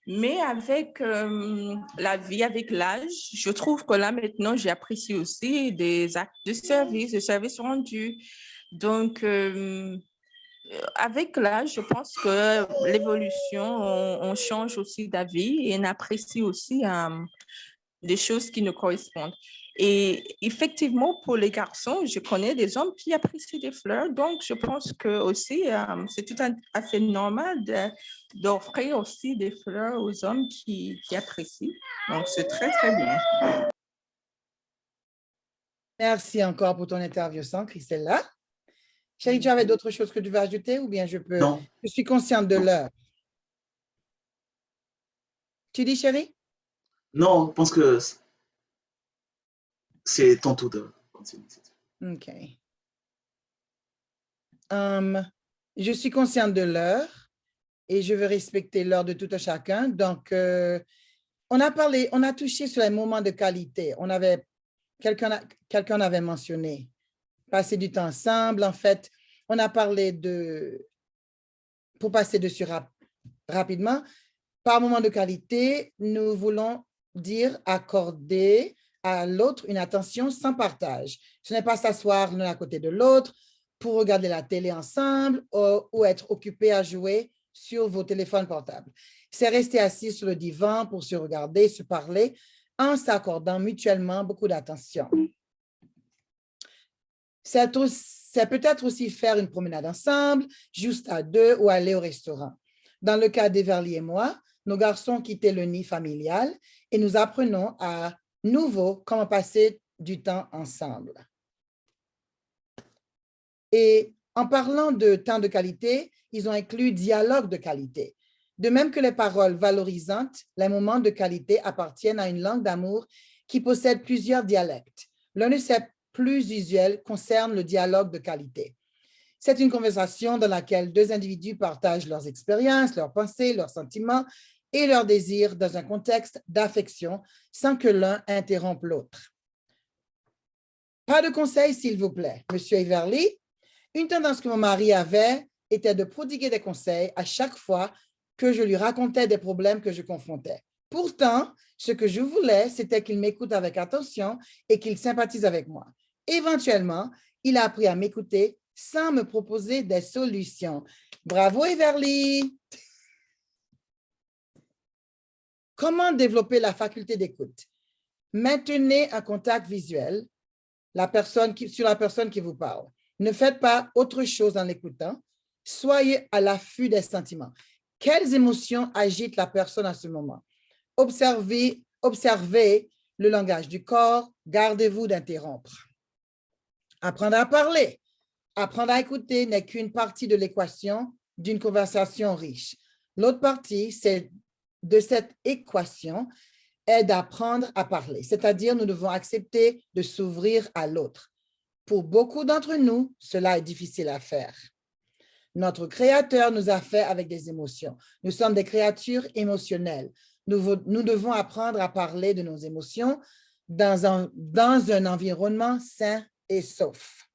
mais avec la vie, avec l'âge, je trouve que là, maintenant, j'apprécie aussi des actes de service rendus. Donc, avec l'âge, je pense que l'évolution, on change aussi d'avis et on apprécie aussi des choses qui nous correspondent. Et effectivement, pour les garçons, je connais des hommes qui apprécient des fleurs, donc je pense que aussi c'est tout à fait normal d'offrir aussi des fleurs aux hommes qui apprécient. Donc, c'est très, très bien. Merci encore pour ton interview, Christella. Chérie, tu avais d'autres choses que tu veux ajouter ou bien je peux? Non. Je suis consciente de l'heure. Tu dis, chérie? Non, je pense que c'est ton tour de continuer. OK. Je suis consciente de l'heure et je veux respecter l'heure de tout un chacun. Donc, on a touché sur les moments de qualité. Quelqu'un avait mentionné passer du temps ensemble. En fait, on a parlé pour passer dessus rapidement, par moment de qualité, nous voulons dire accorder à l'autre une attention sans partage. Ce n'est pas s'asseoir l'un à côté de l'autre pour regarder la télé ensemble ou être occupé à jouer sur vos téléphones portables. C'est rester assis sur le divan pour se regarder, se parler en s'accordant mutuellement beaucoup d'attention. C'est peut-être aussi faire une promenade ensemble, juste à deux, ou aller au restaurant. Dans le cas d'Everly et moi, nos garçons quittaient le nid familial et nous apprenons à nouveau comment passer du temps ensemble. Et en parlant de temps de qualité, ils ont inclus dialogue de qualité. De même que les paroles valorisantes, les moments de qualité appartiennent à une langue d'amour qui possède plusieurs dialectes. L'un de ces plus usuels concerne le dialogue de qualité. C'est une conversation dans laquelle deux individus partagent leurs expériences, leurs pensées, leurs sentiments et leurs désirs dans un contexte d'affection sans que l'un interrompe l'autre. Pas de conseils, s'il vous plaît, Monsieur Everly. Une tendance que mon mari avait était de prodiguer des conseils à chaque fois que je lui racontais des problèmes que je confrontais. Pourtant, ce que je voulais, c'était qu'il m'écoute avec attention et qu'il sympathise avec moi. Éventuellement, il a appris à m'écouter sans me proposer des solutions. Bravo, Everly! Comment développer la faculté d'écoute? Maintenez un contact visuel sur la personne qui vous parle. Ne faites pas autre chose en l'écoutant. Soyez à l'affût des sentiments. Quelles émotions agitent la personne à ce moment? Observez le langage du corps. Gardez-vous d'interrompre. Apprendre à parler. Apprendre à écouter n'est qu'une partie de l'équation d'une conversation riche. L'autre partie de cette équation est d'apprendre à parler, c'est-à-dire nous devons accepter de s'ouvrir à l'autre. Pour beaucoup d'entre nous, cela est difficile à faire. Notre Créateur nous a fait avec des émotions. Nous sommes des créatures émotionnelles. Nous devons apprendre à parler de nos émotions dans un environnement sain et sauf.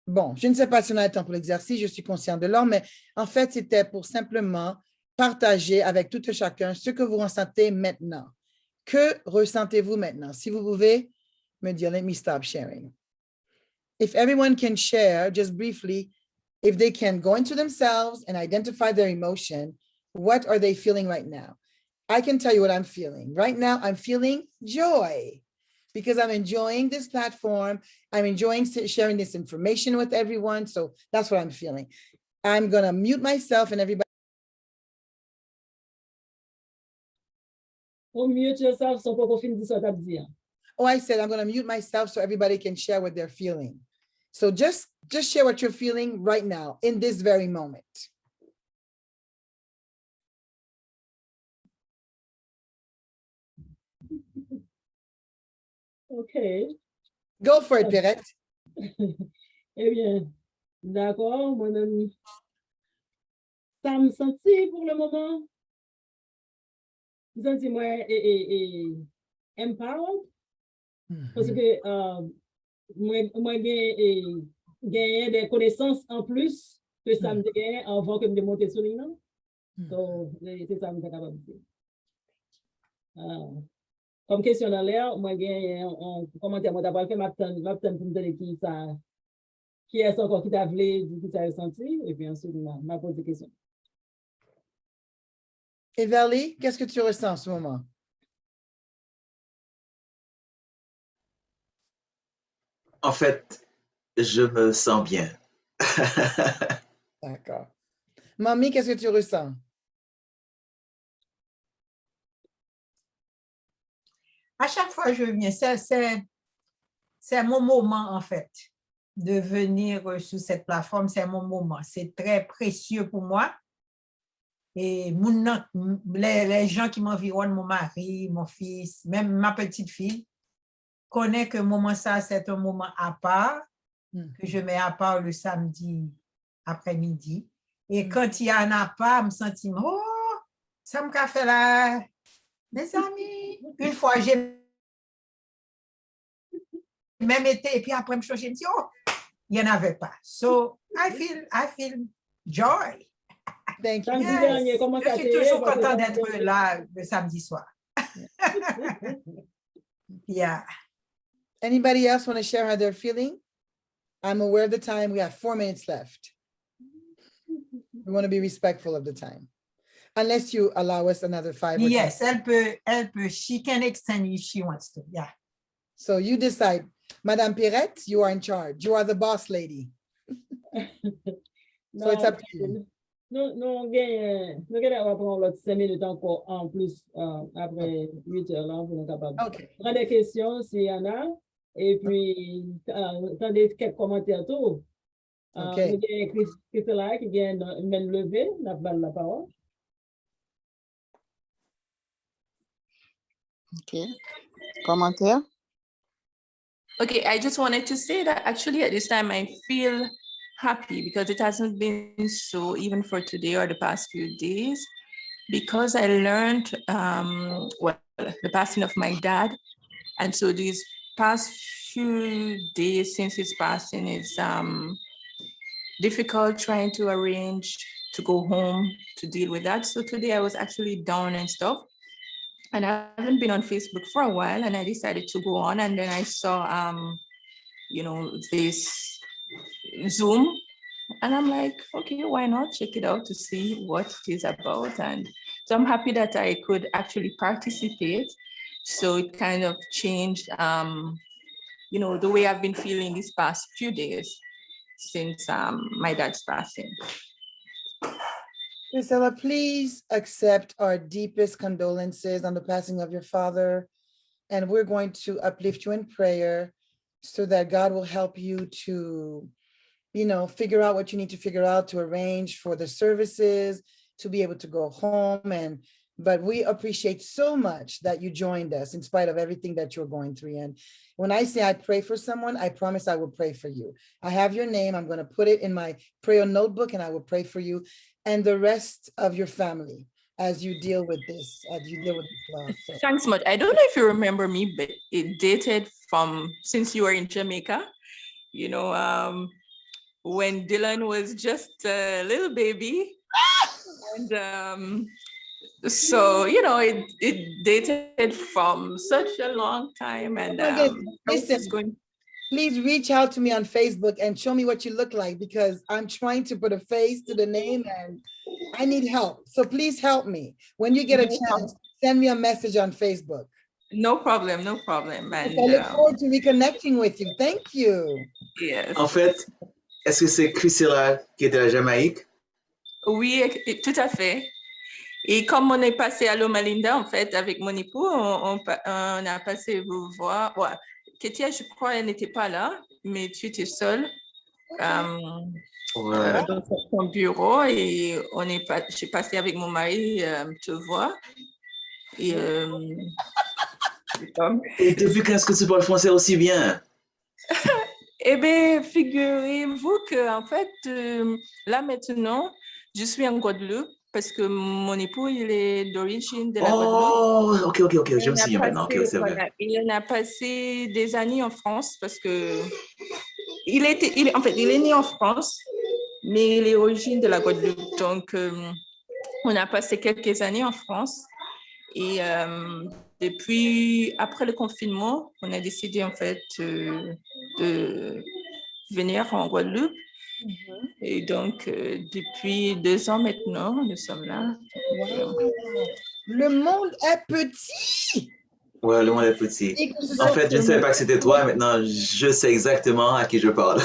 Bon, je ne sais pas si on a le temps pour l'exercice, je suis consciente de l'heure, mais en fait, c'était pour simplement partager avec tout et chacun ce que vous ressentez maintenant. Que ressentez-vous maintenant? Si vous pouvez me dire, let me stop sharing. If everyone can share, just briefly, if they can go into themselves and identify their emotion, what are they feeling right now? I can tell you what I'm feeling. Right now, I'm feeling joy because I'm enjoying this platform. I'm enjoying sharing this information with everyone. So that's what I'm feeling. I'm going to mute myself and everybody. Mute yourself so qu'on finisse ce que tu as dit. Oh, I said I'm going to mute myself so everybody can share what they're feeling. So just share what you're feeling right now in this very moment. OK. Go for it, Perrette. Eh bien, d'accord, moi-même, ça me sentit pour le moment. Je me sens moi empowered parce que moi gagné des connaissances en plus que ça me gagne avant que me monter sur l'île. Donc, c'est ça que je suis capable de dire. Comme question dans l'air, moi gagné un commentaire, moi d'abord fait ma tante pour me donner qui est encore qui t'a voulu, qui t'a ressenti, et puis ensuite m'a posé des questions. Everly, qu'est-ce que tu ressens en ce moment? En fait, je me sens bien. D'accord. Mamie, qu'est-ce que tu ressens? À chaque fois que je viens, c'est mon moment en fait de venir sur cette plateforme, c'est mon moment. C'est très précieux pour moi. Et les gens qui m'environnent, mon mari, mon fils, même ma petite fille, connaissent que moment ça, c'est un moment à part, que je mets à part le samedi après-midi. Et quand il y en a pas, je me sens, oh, ça me fait là, mes amis. Une fois, j'ai même été, et puis après, je me dis, oh, il n'y en avait pas. So, I feel joy. Thank you. Yes. Je suis toujours content d'être là le samedi soir. Yeah. Anybody else want to share how they're feeling? I'm aware of the time. We have 4 minutes left. We want to be respectful of the time. unless you allow us another 5 or 10. Yes, elle peut, she can extend if she wants to, yeah. So you decide. Madame Pirette, you are in charge. You are the boss lady. So it's up to you. Nous allons prendre l'autre 5 minutes encore en plus après 8 heures là pour nous capables. Okay. Prendre des questions s'il y en a et puis attendez quelques commentaires tout. Okay. Nous avons Christella qui vient de main levée, la parole. Okay. Commentaire? Okay, I just wanted to say that actually at this time I feel happy because it hasn't been so even for today or the past few days, because I learned the passing of my dad. And so these past few days since his passing is difficult trying to arrange to go home to deal with that. So today I was actually down and stuff. And I haven't been on Facebook for a while, and I decided to go on, and then I saw, this Zoom, and I'm like, okay, why not check it out to see what it is about? And so I'm happy that I could actually participate. So it kind of changed, the way I've been feeling these past few days since my dad's passing. Priscilla, please accept our deepest condolences on the passing of your father. And we're going to uplift you in prayer so that God will help you to, figure out what you need to figure out to arrange for the services, to be able to go home. But we appreciate so much that you joined us in spite of everything that you're going through. And when I say I pray for someone, I promise I will pray for you. I have your name. I'm going to put it in my prayer notebook and I will pray for you and the rest of your family as you deal with this, loss. So. Thanks much. I don't know if you remember me, but it dated from since you were in Jamaica, when Dylan was just a little baby. And so, it dated from such a long time. And listen, please reach out to me on Facebook and show me what you look like, because I'm trying to put a face to the name and I need help. So please help me. When you get a chance, send me a message on Facebook. No problem, no problem. And, I look forward to reconnecting with you. Thank you. Yes. En fait, est-ce que c'est Christella qui était à la Jamaïque? Oui, tout à fait. Et comme on est passé à Loma Linda, en fait, avec mon époux, on a passé vous voir. Ouais. Ketia, je crois, elle n'était pas là, mais tu étais seule dans son bureau et j'ai passé avec mon mari te voir. Et depuis quand est-ce que tu parles français aussi bien? Eh bien, figurez-vous que en fait, là maintenant, je suis en Guadeloupe parce que mon époux, il est d'origine de la Guadeloupe. Oh, ok, je me souviens maintenant. Ok, c'est vrai. Voilà, il en a passé des années en France parce que il est né en France, mais il est d'origine de la Guadeloupe. Donc, on a passé quelques années en France. Et depuis, après le confinement, on a décidé en fait de venir en Guadeloupe. Et donc, depuis 2 ans maintenant, nous sommes là. Wow. Le monde est petit. Ouais, le monde est petit. En fait, je ne savais pas que c'était toi. Maintenant, je sais exactement à qui je parle.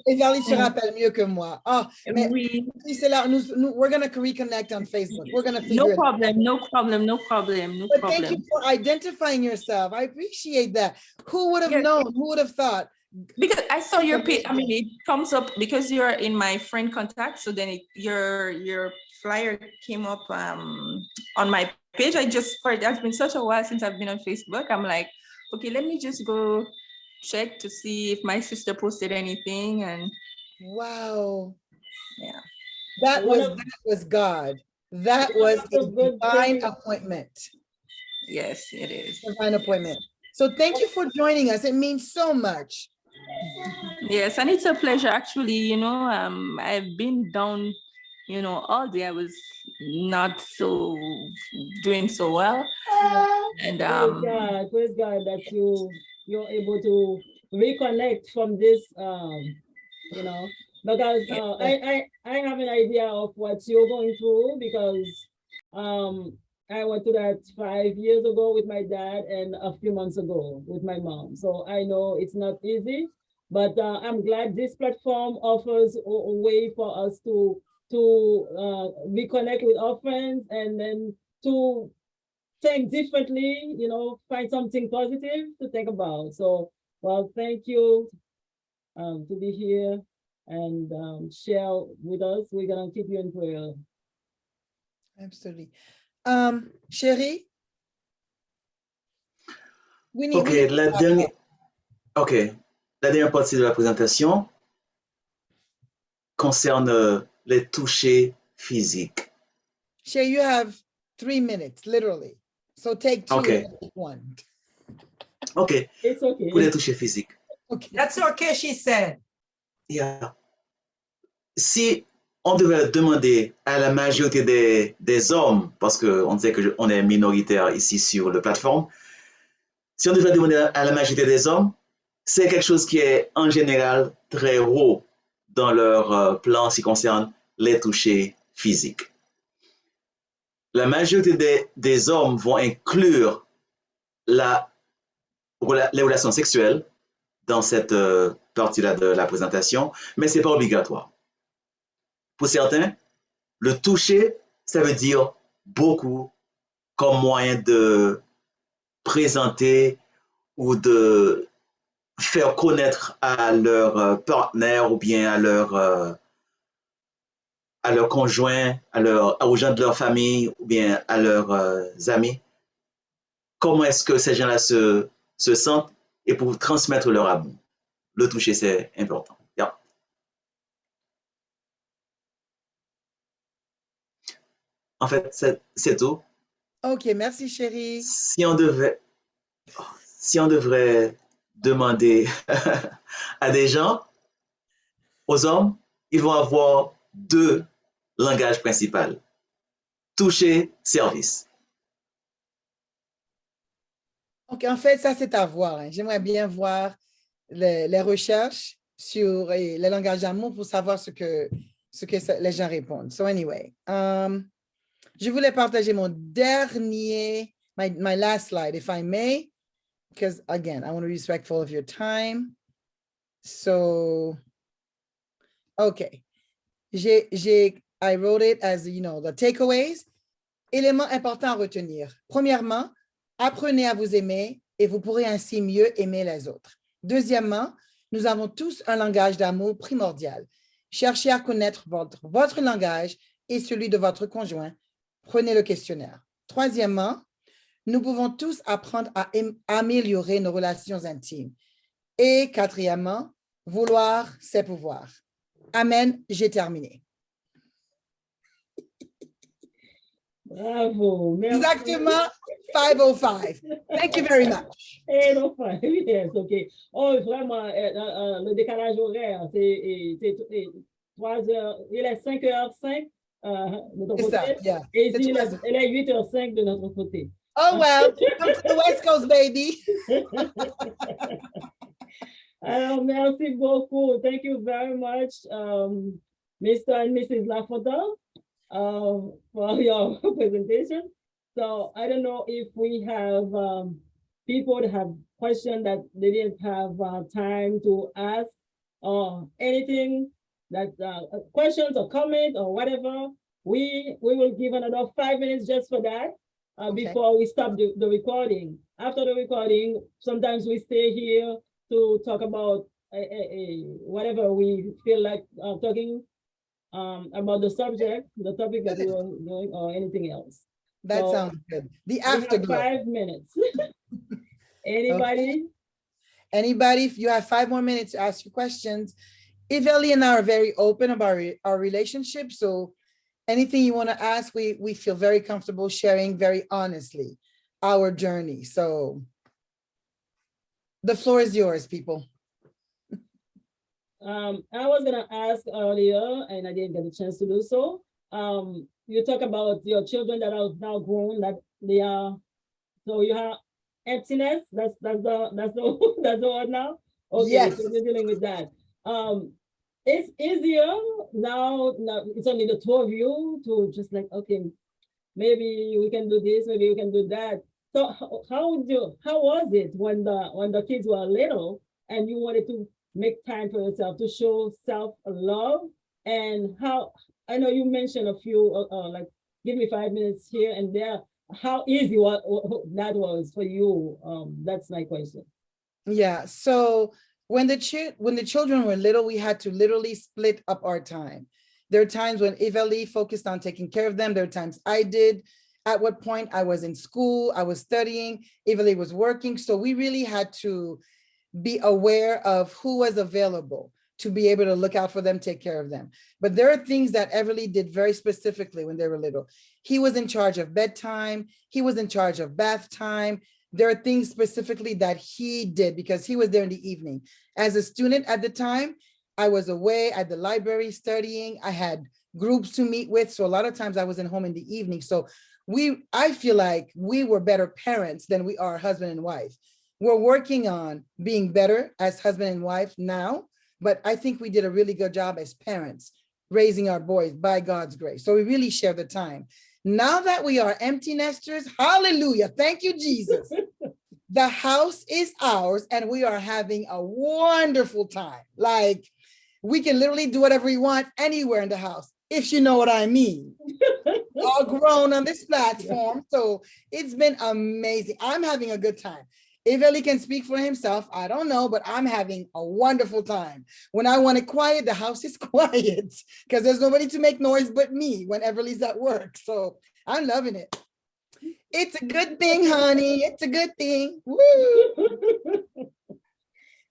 Everly se rappelle mieux que moi. Oh, mais oui. C'est là, we're going to reconnect on Facebook. We're going to figure it out. No problem. But thank you for identifying yourself. I appreciate that. Who would have known? Who would have thought? Because I saw your page. I mean, it comes up because you're in my friend contact. So then your flyer came up on my page. It's been such a while since I've been on Facebook. I'm like, okay, let me just go check to see if my sister posted anything. And wow, yeah, that was God. That was a divine appointment. Yes, it is. Divine appointment. So thank you for joining us. It means so much. Yes, and it's a pleasure. Actually, I've been down, all day. I was not doing so well. And praise God that you're able to reconnect from this, because I have an idea of what you're going through because I went through that 5 years ago with my dad and a few months ago with my mom. So I know it's not easy, but I'm glad this platform offers a way for us to reconnect with our friends and then to think differently, you know, find something positive to think about. So, well, thank you to be here and share with us. We're gonna keep you in prayer. Absolutely. Chérie? OK, la dernière partie de la présentation concerne les touchés physiques. Shay, you have 3 minutes, literally. So take 2 OK. and take 1. OK. It's okay. Pour les touchés physiques. Okay. That's okay, she said. Yeah. Si on devait demander à la majorité des hommes, parce qu'on sait qu'on est minoritaire ici sur la plateforme, si on devait demander à la majorité des hommes, c'est quelque chose qui est en général très haut dans leur plan en ce qui concerne les touchés physiques. La majorité des hommes vont inclure les relations sexuelles dans cette partie-là de la présentation, mais ce n'est pas obligatoire. Pour certains, le toucher, ça veut dire beaucoup comme moyen de présenter ou de faire connaître à leur partenaire ou bien à leur conjoint, aux gens de leur famille ou bien à leurs amis, comment est-ce que ces gens-là se sentent et pour transmettre leur amour. Le toucher, c'est important. Yeah. En fait, c'est tout. OK, merci, chérie. Si on devrait demander à des gens, aux hommes, ils vont avoir 2 langages principaux. Toucher, service. OK, en fait, ça, c'est à voir. Hein. J'aimerais bien voir les recherches sur les langages d'amour pour savoir ce que les gens répondent. So anyway, je voulais partager mon dernier, my last slide, if I may, because again, I want to be respectful of your time. So, okay. I wrote it as, you know, the takeaways. Éléments importants à retenir. Premièrement, apprenez à vous aimer et vous pourrez ainsi mieux aimer les autres. Deuxièmement, nous avons tous un langage d'amour primordial. Cherchez à connaître votre langage et celui de votre conjoint. Prenez le questionnaire. Troisièmement, nous pouvons tous apprendre à améliorer nos relations intimes. Et quatrièmement, vouloir, c'est pouvoir. Amen, j'ai terminé. Bravo. Merci. Exactement 5:05. Thank you very much. 8:05, yes, OK. Oh, vraiment, le décalage horaire, c'est 3 heures, il est 5h05 de ton côté. Ça, yeah. Et ici, il est 8h05 de notre côté. Oh, well, come to the West Coast, baby. Alors, merci beaucoup. Thank you very much, Mr. and Mrs. Lafontaine, for your presentation. So I don't know if we have people that have questions that they didn't have time to ask or anything that questions or comments or whatever. We will give another 5 minutes just for that before we stop the recording. After the recording, sometimes we stay here to talk about whatever we feel like talking about the subject, the topic that we are doing, or anything else. That sounds good. The afterglow. 5 minutes. Anybody? Okay. Anybody, if you have 5 more minutes to ask your questions. Evelyn and I are very open about our relationship. So anything you want to ask, we feel very comfortable sharing very honestly our journey. So the floor is yours, people. I was gonna ask earlier, and I didn't get a chance to do so. You talk about your children that are now grown, that they are. So you have emptiness. That's the word now. Okay, yes. so you're dealing with that. it's easier now. Now it's only the two of you to just like, okay, maybe we can do this, maybe we can do that. So how was it when the kids were little and you wanted to make time for yourself to show self-love? And how, I know you mentioned a few like give me 5 minutes here and there. How easy that was for you? That's my question. Yeah, so when the children were little, we had to literally split up our time. There are times when Evalie focused on taking care of them. There are times I did. At what point I was in school, I was studying, Evalie was working. So we really had to be aware of who was available to be able to look out for them, take care of them. But there are things that Everly did very specifically when they were little. He was in charge of bedtime. He was in charge of bath time. There are things specifically that he did because he was there in the evening. As a student at the time, I was away at the library studying. I had groups to meet with. So a lot of times I wasn't home in the evening. So I feel like we were better parents than we are husband and wife. We're working on being better as husband and wife now, but I think we did a really good job as parents, raising our boys by God's grace. So we really share the time. Now that we are empty nesters, hallelujah, thank you, Jesus. The house is ours and we are having a wonderful time. Like we can literally do whatever we want anywhere in the house, if you know what I mean. All grown on this platform. So it's been amazing. I'm having a good time. If Eli can speak for himself, I don't know, but I'm having a wonderful time. When I want it quiet, the house is quiet because there's nobody to make noise but me when Everly's at work. So I'm loving it. It's a good thing, honey. It's a good thing. Woo!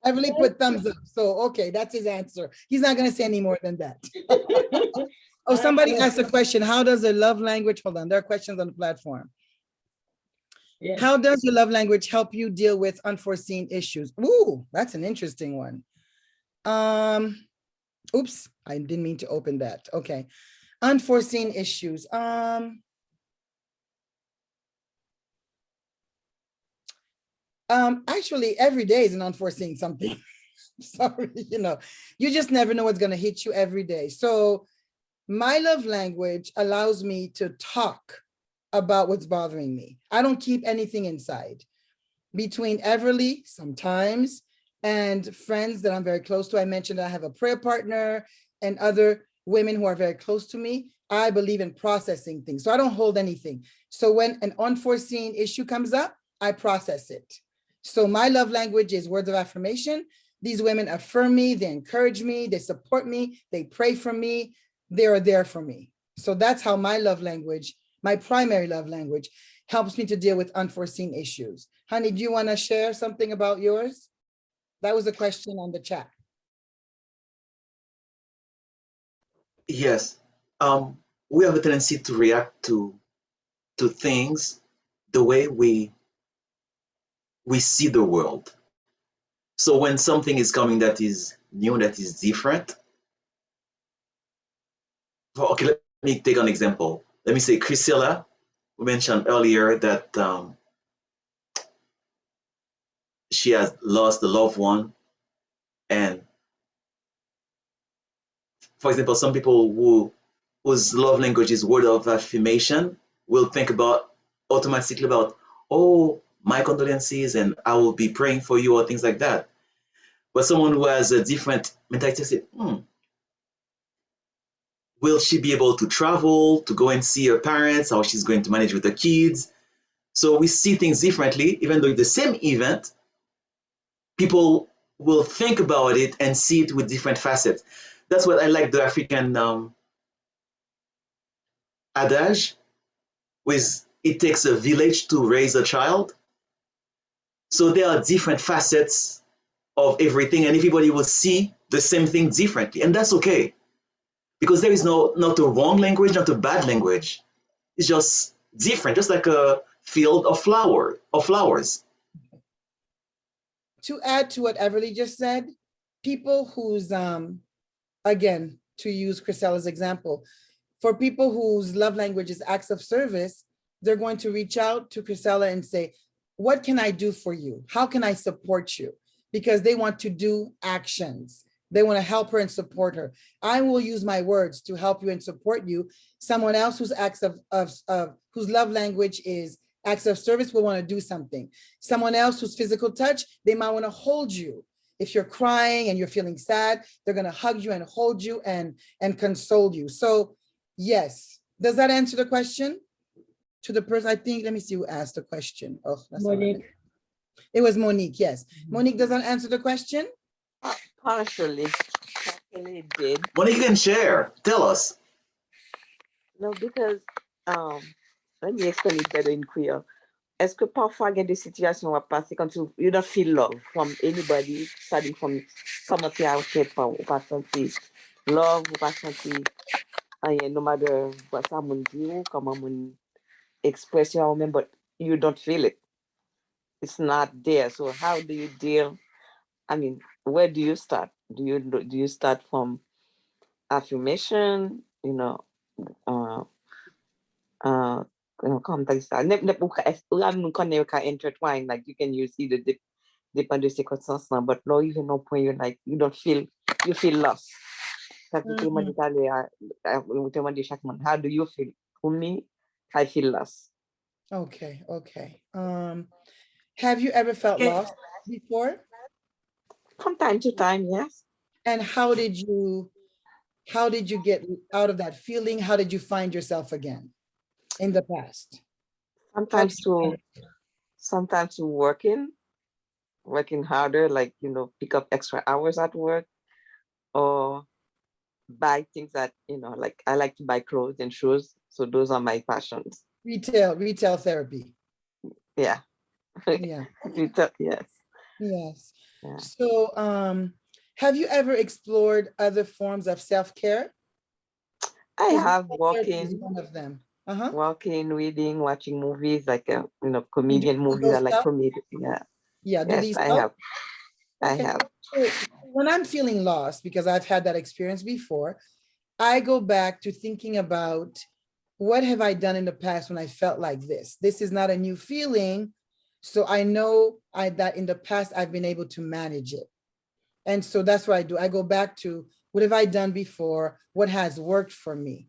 Everly put thumbs up. So, okay, that's his answer. He's not going to say any more than that. Oh, somebody asked a question. How does a love language, hold on, there are questions on the platform. Yes. How does your love language help you deal with unforeseen issues? Ooh, that's an interesting one. Oops, I didn't mean to open that. Okay. Unforeseen issues. Actually, every day is an unforeseen something. Sorry, you just never know what's going to hit you every day. So my love language allows me to talk about what's bothering me. I don't keep anything inside. Between Everly, sometimes, and friends that I'm very close to, I mentioned I have a prayer partner and other women who are very close to me. I believe in processing things. So I don't hold anything. So when an unforeseen issue comes up, I process it. So my love language is words of affirmation. These women affirm me, they encourage me, they support me, they pray for me, they are there for me. So that's how my love language, my primary love language, helps me to deal with unforeseen issues. Honey, do you want to share something about yours? That was a question on the chat. Yes. We have a tendency to react to things the way we see the world. So when something is coming that is new, that is different, okay, let me take an example. Let me say Priscilla, we mentioned earlier that she has lost a loved one. And for example, some people whose love language is word of affirmation will think automatically about, oh, my condolences and I will be praying for you or things like that. But someone who has a different mentality says, will she be able to travel, to go and see her parents, how she's going to manage with the kids? So we see things differently, even though it's the same event, people will think about it and see it with different facets. That's what I like the African adage, with it takes a village to raise a child. So there are different facets of everything, and everybody will see the same thing differently, and that's okay. Because there is not a wrong language, not a bad language. It's just different, just like a field of flowers. To add to what Everly just said, people whose, again, to use Chrisella's example, for people whose love language is acts of service, they're going to reach out to Chrisella and say, what can I do for you? How can I support you? Because they want to do actions. They want to help her and support her. I will use my words to help you and support you. Someone else whose whose love language is acts of service will want to do something. Someone else whose physical touch, they might want to hold you. If you're crying and you're feeling sad, they're going to hug you and hold you and console you. So yes, does that answer the question? To the person, I think, let me see who asked the question. Oh, that's Monique. It was Monique, yes. Monique, does that answer the question? Partially. Partially it did. Monique can share. Tell us. No, because let me explain it better in Creole. Est-ce que parfois il y a des situations à passer quand you don't feel love from anybody, starting from commencer à pas ou pas sentir love ou pas sentir rien, no matter what ça moun dit ou comment moun express your own, but you don't feel it. It's not there. So how do you deal? I mean, where do you start? Do you start from affirmation? Comme ça. Intertwine, like you can use either dépend de circonstances, but no, even no point you're like you feel lost. How do you feel? For me, I feel lost. Okay. Have you ever felt lost before? From time to time, yes. And how did you get out of that feeling? How did you find yourself again in the past? Sometimes to working harder, like, pick up extra hours at work or buy things that, like I like to buy clothes and shoes. So those are my passions. Retail therapy. Yeah. Yeah. Retail, yes. Yes. Yeah. So have you ever explored other forms of self-care? I have walking. One of them. Walking, reading, watching movies, like comedian movies. I like comedy. Yeah. Yeah. Yes, I have. I have. So when I'm feeling lost, because I've had that experience before, I go back to thinking about what have I done in the past when I felt like this? This is not a new feeling. So I know that in the past, I've been able to manage it. And so that's what I do. I go back to what have I done before? What has worked for me?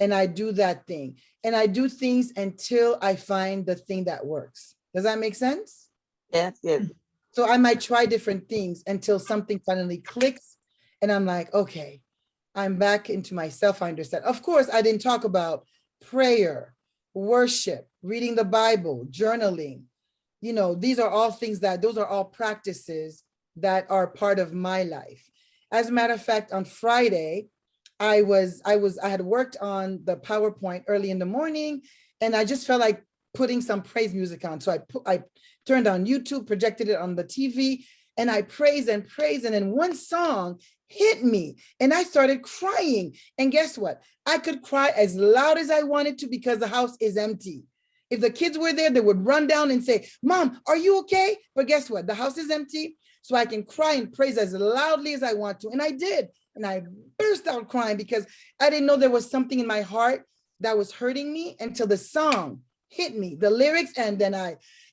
And I do that thing. And I do things until I find the thing that works. Does that make sense? Yes, yes. So I might try different things until something finally clicks. And I'm like, okay, I'm back into myself. I understand. Of course, I didn't talk about prayer, worship, reading the Bible, journaling. These are all things those are all practices that are part of my life. As a matter of fact, on Friday, I had worked on the PowerPoint early in the morning, and I just felt like putting some praise music on. So I turned on YouTube, projected it on the TV, and I praised, and then one song hit me, and I started crying. And guess what? I could cry as loud as I wanted to because the house is empty. If the kids were there, they would run down and say, "Mom, are you okay?" But guess what? The house is empty, so I can cry and praise as loudly as I want to. And I did. And I burst out crying because I didn't know there was something in my heart that was hurting me until the song hit me, the lyrics. And then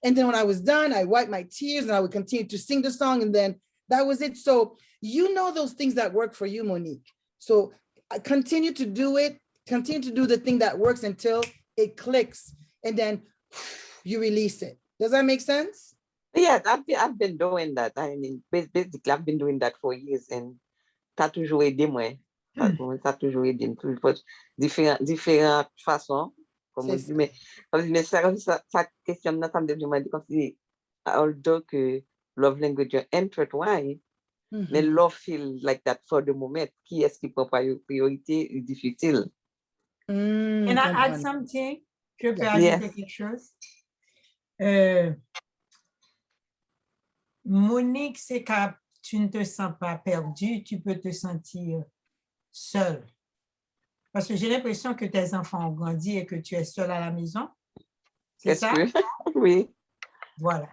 when I was done, I wiped my tears and I would continue to sing the song. And then that was it. So those things that work for you, Monique. So I continue to do it, continue to do the thing that works until it clicks. And then you release it. Does that make sense? Yeah, I've been doing that. I mean, basically, I've been doing that for years, and ça a toujours aidé moi. Ça a toujours aidé. Différentes façons. Comme on dit, mais ça questionne ça me demande comme si, although que love language are intertwined, mais love feel like that for the moment. Qui est-ce qui prend priorité est difficile. Can I add something? Je peux ajouter quelque chose? Monique, c'est quand tu ne te sens pas perdu, tu peux te sentir seule. Parce que j'ai l'impression que tes enfants ont grandi et que tu es seule à la maison. C'est ça? Oui. Voilà.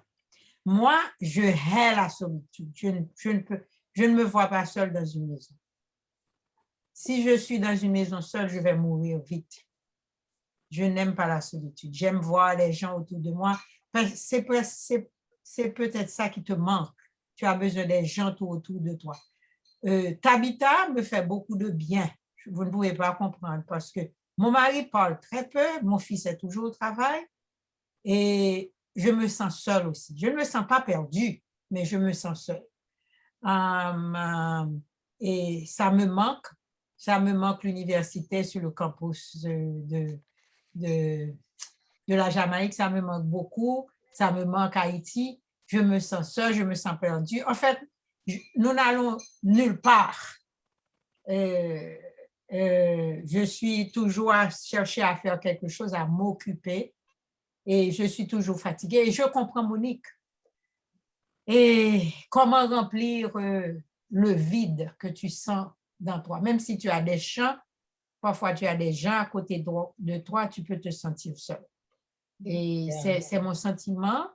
Moi, je hais la solitude. Je ne me vois pas seule dans une maison. Si je suis dans une maison seule, je vais mourir vite. Je n'aime pas la solitude. J'aime voir les gens autour de moi. C'est peut-être ça qui te manque. Tu as besoin des gens tout autour de toi. Tabitha me fait beaucoup de bien. Vous ne pouvez pas comprendre parce que mon mari parle très peu, mon fils est toujours au travail et je me sens seule aussi. Je ne me sens pas perdue, mais je me sens seule. Et ça me manque l'université sur le campus de la Jamaïque, ça me manque beaucoup, ça me manque Haïti, je me sens seule, je me sens perdue. En fait, nous n'allons nulle part. Je suis toujours à chercher à faire quelque chose, à m'occuper et je suis toujours fatiguée. Et je comprends Monique. Et comment remplir le vide que tu sens dans toi. Même si tu as des gens, parfois tu as des gens à côté de toi, tu peux te sentir seul. Et c'est mon sentiment.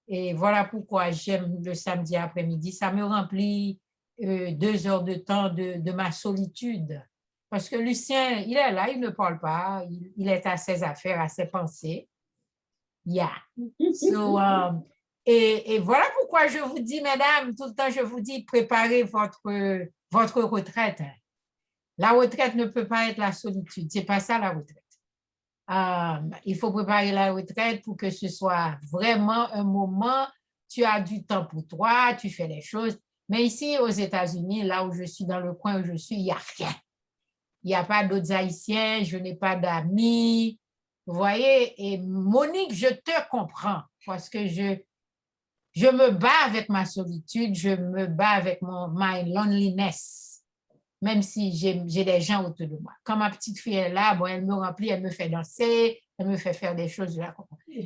Et voilà pourquoi j'aime le samedi après-midi. Ça me remplit 2 heures de temps de ma solitude. Parce que Lucien, il est là, il ne parle pas, il est à ses affaires, à ses pensées. Yeah. So, et voilà pourquoi je vous dis, mesdames, tout le temps, je vous dis, préparez votre retraite. La retraite ne peut pas être la solitude. C'est pas ça, la retraite. Il faut préparer la retraite pour que ce soit vraiment un moment, tu as du temps pour toi, tu fais les choses. Mais ici, aux États-Unis, là où je suis, dans le coin où je suis, il n'y a rien. Il n'y a pas d'autres Haïtiens, je n'ai pas d'amis. Vous voyez, et Monique, je te comprends parce que je me bats avec ma solitude, je me bats avec my loneliness, même si j'ai des gens autour de moi. Quand ma petite fille est là, bon, elle me remplit, elle me fait danser, elle me fait faire des choses.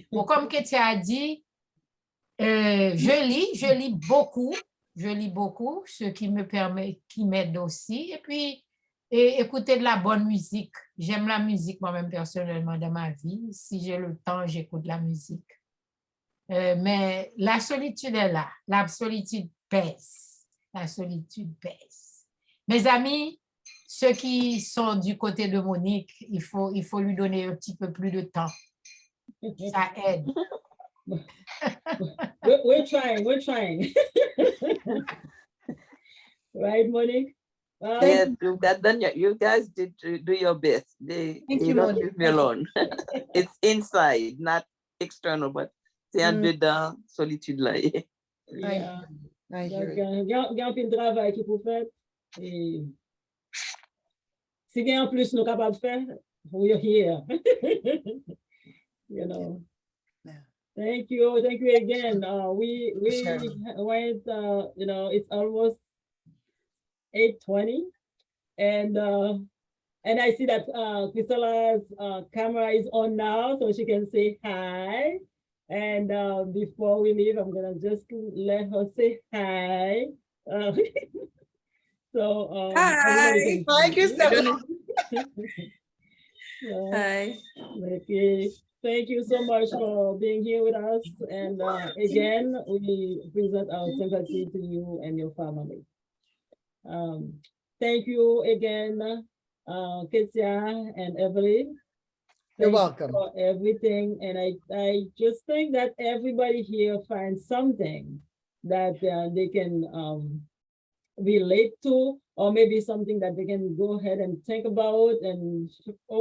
Bon, comme Ketia a dit, je lis beaucoup, ce qui me permet, qui m'aide aussi. Et puis, écouter de la bonne musique. J'aime la musique moi-même personnellement dans ma vie. Si j'ai le temps, j'écoute de la musique. Mais la solitude est là. La solitude pèse. La solitude pèse. Mes amis, ceux qui sont du côté de Monique, il faut lui donner un petit peu plus de temps. Ça aide. We're trying. Right, Monique? Yes, you guys did do your best. They don't leave me alone. It's inside, not external, but c'est en dedans, solitude là. Yeah. Il y a un peu de travail qu'il faut faire. Et si il y a en plus nous capables de faire, we're here. You know. Thank you again. We went, you know, it's almost 8:20, and I see that Crystala's camera is on now, so she can say hi. And before we leave, I'm gonna just let her say hi. So hi, Crystala. Hi. Okay. Thank you so much for being here with us. And again, we present our sympathy to you and your family. Thank you again, Ketia and Evelyn. You're welcome. For everything. And I just think that everybody here finds something that they can relate to, or maybe something that they can go ahead and think about, and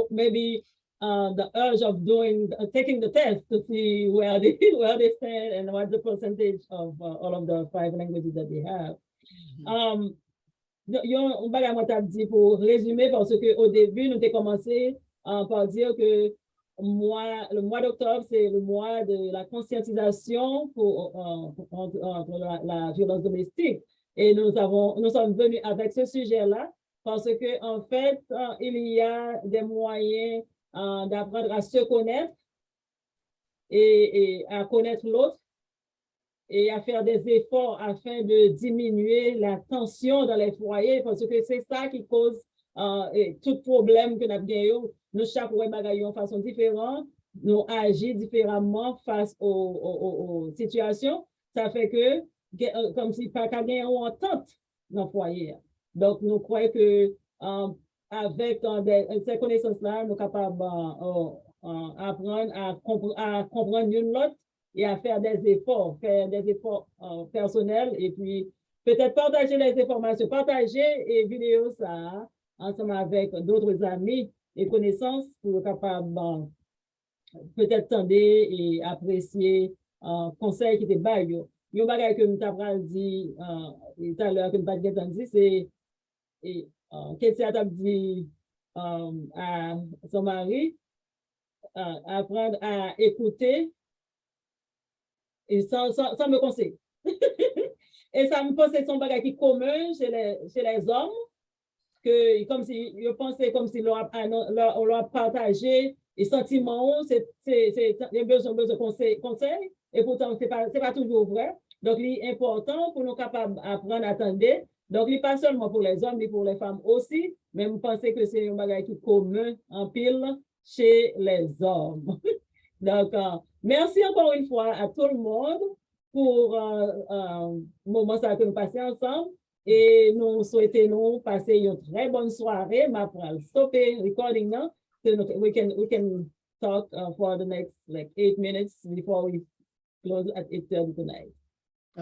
maybe the urge of taking the test to see where they stand and what the percentage of all of the 5 languages that they have. On va dire pour résumer, parce que au début nous avons commencé par dire que le mois d'octobre c'est le mois de la conscientisation contre la violence domestique, et nous sommes venus avec ce sujet-là parce que en fait il y a des moyens d'apprendre à se connaître et à connaître l'autre et à faire des efforts afin de diminuer la tension dans les foyers, parce que c'est ça qui cause tout problème que nous avons. Nous, chaque fois, nous avons une façon différente, nous agissons différemment face aux situations. Ça fait que, comme si pas qu'à gagner une entente dans le foyer. Donc, nous croyons que avec ces connaissances-là, nous sommes capables d'apprendre à comprendre l'une l'autre et à faire des efforts personnels, et puis peut-être partager les informations, partager et vidéo ça ensemble avec d'autres amis et connaissances pour capable peut-être tendre et apprécier conseil qui te bail. Yon bagay que nous t'avons dit tout à l'heure que nous pas dit c'est qu'est-ce que tu dit à son mari apprendre à écouter et sans me conseiller. Et ça me pense que c'est un bagage qui est commun chez les hommes, que comme si, je pensais comme si on leur partagé les sentiments, c'est besoin de conseil, et pourtant, c'est pas toujours vrai. Donc, il est important pour nous capables d'apprendre à attendre. Donc, il n'est pas seulement pour les hommes, mais pour les femmes aussi, mais je pense que c'est un bagage qui est commun en pile chez les hommes. Donc, merci encore une fois à tout le monde pour le moment que nous passons ensemble et nous souhaitons passer une très bonne soirée. Ma pour stopper recording now, so we can talk for the next like 8 minutes before we close at 8:30 tonight.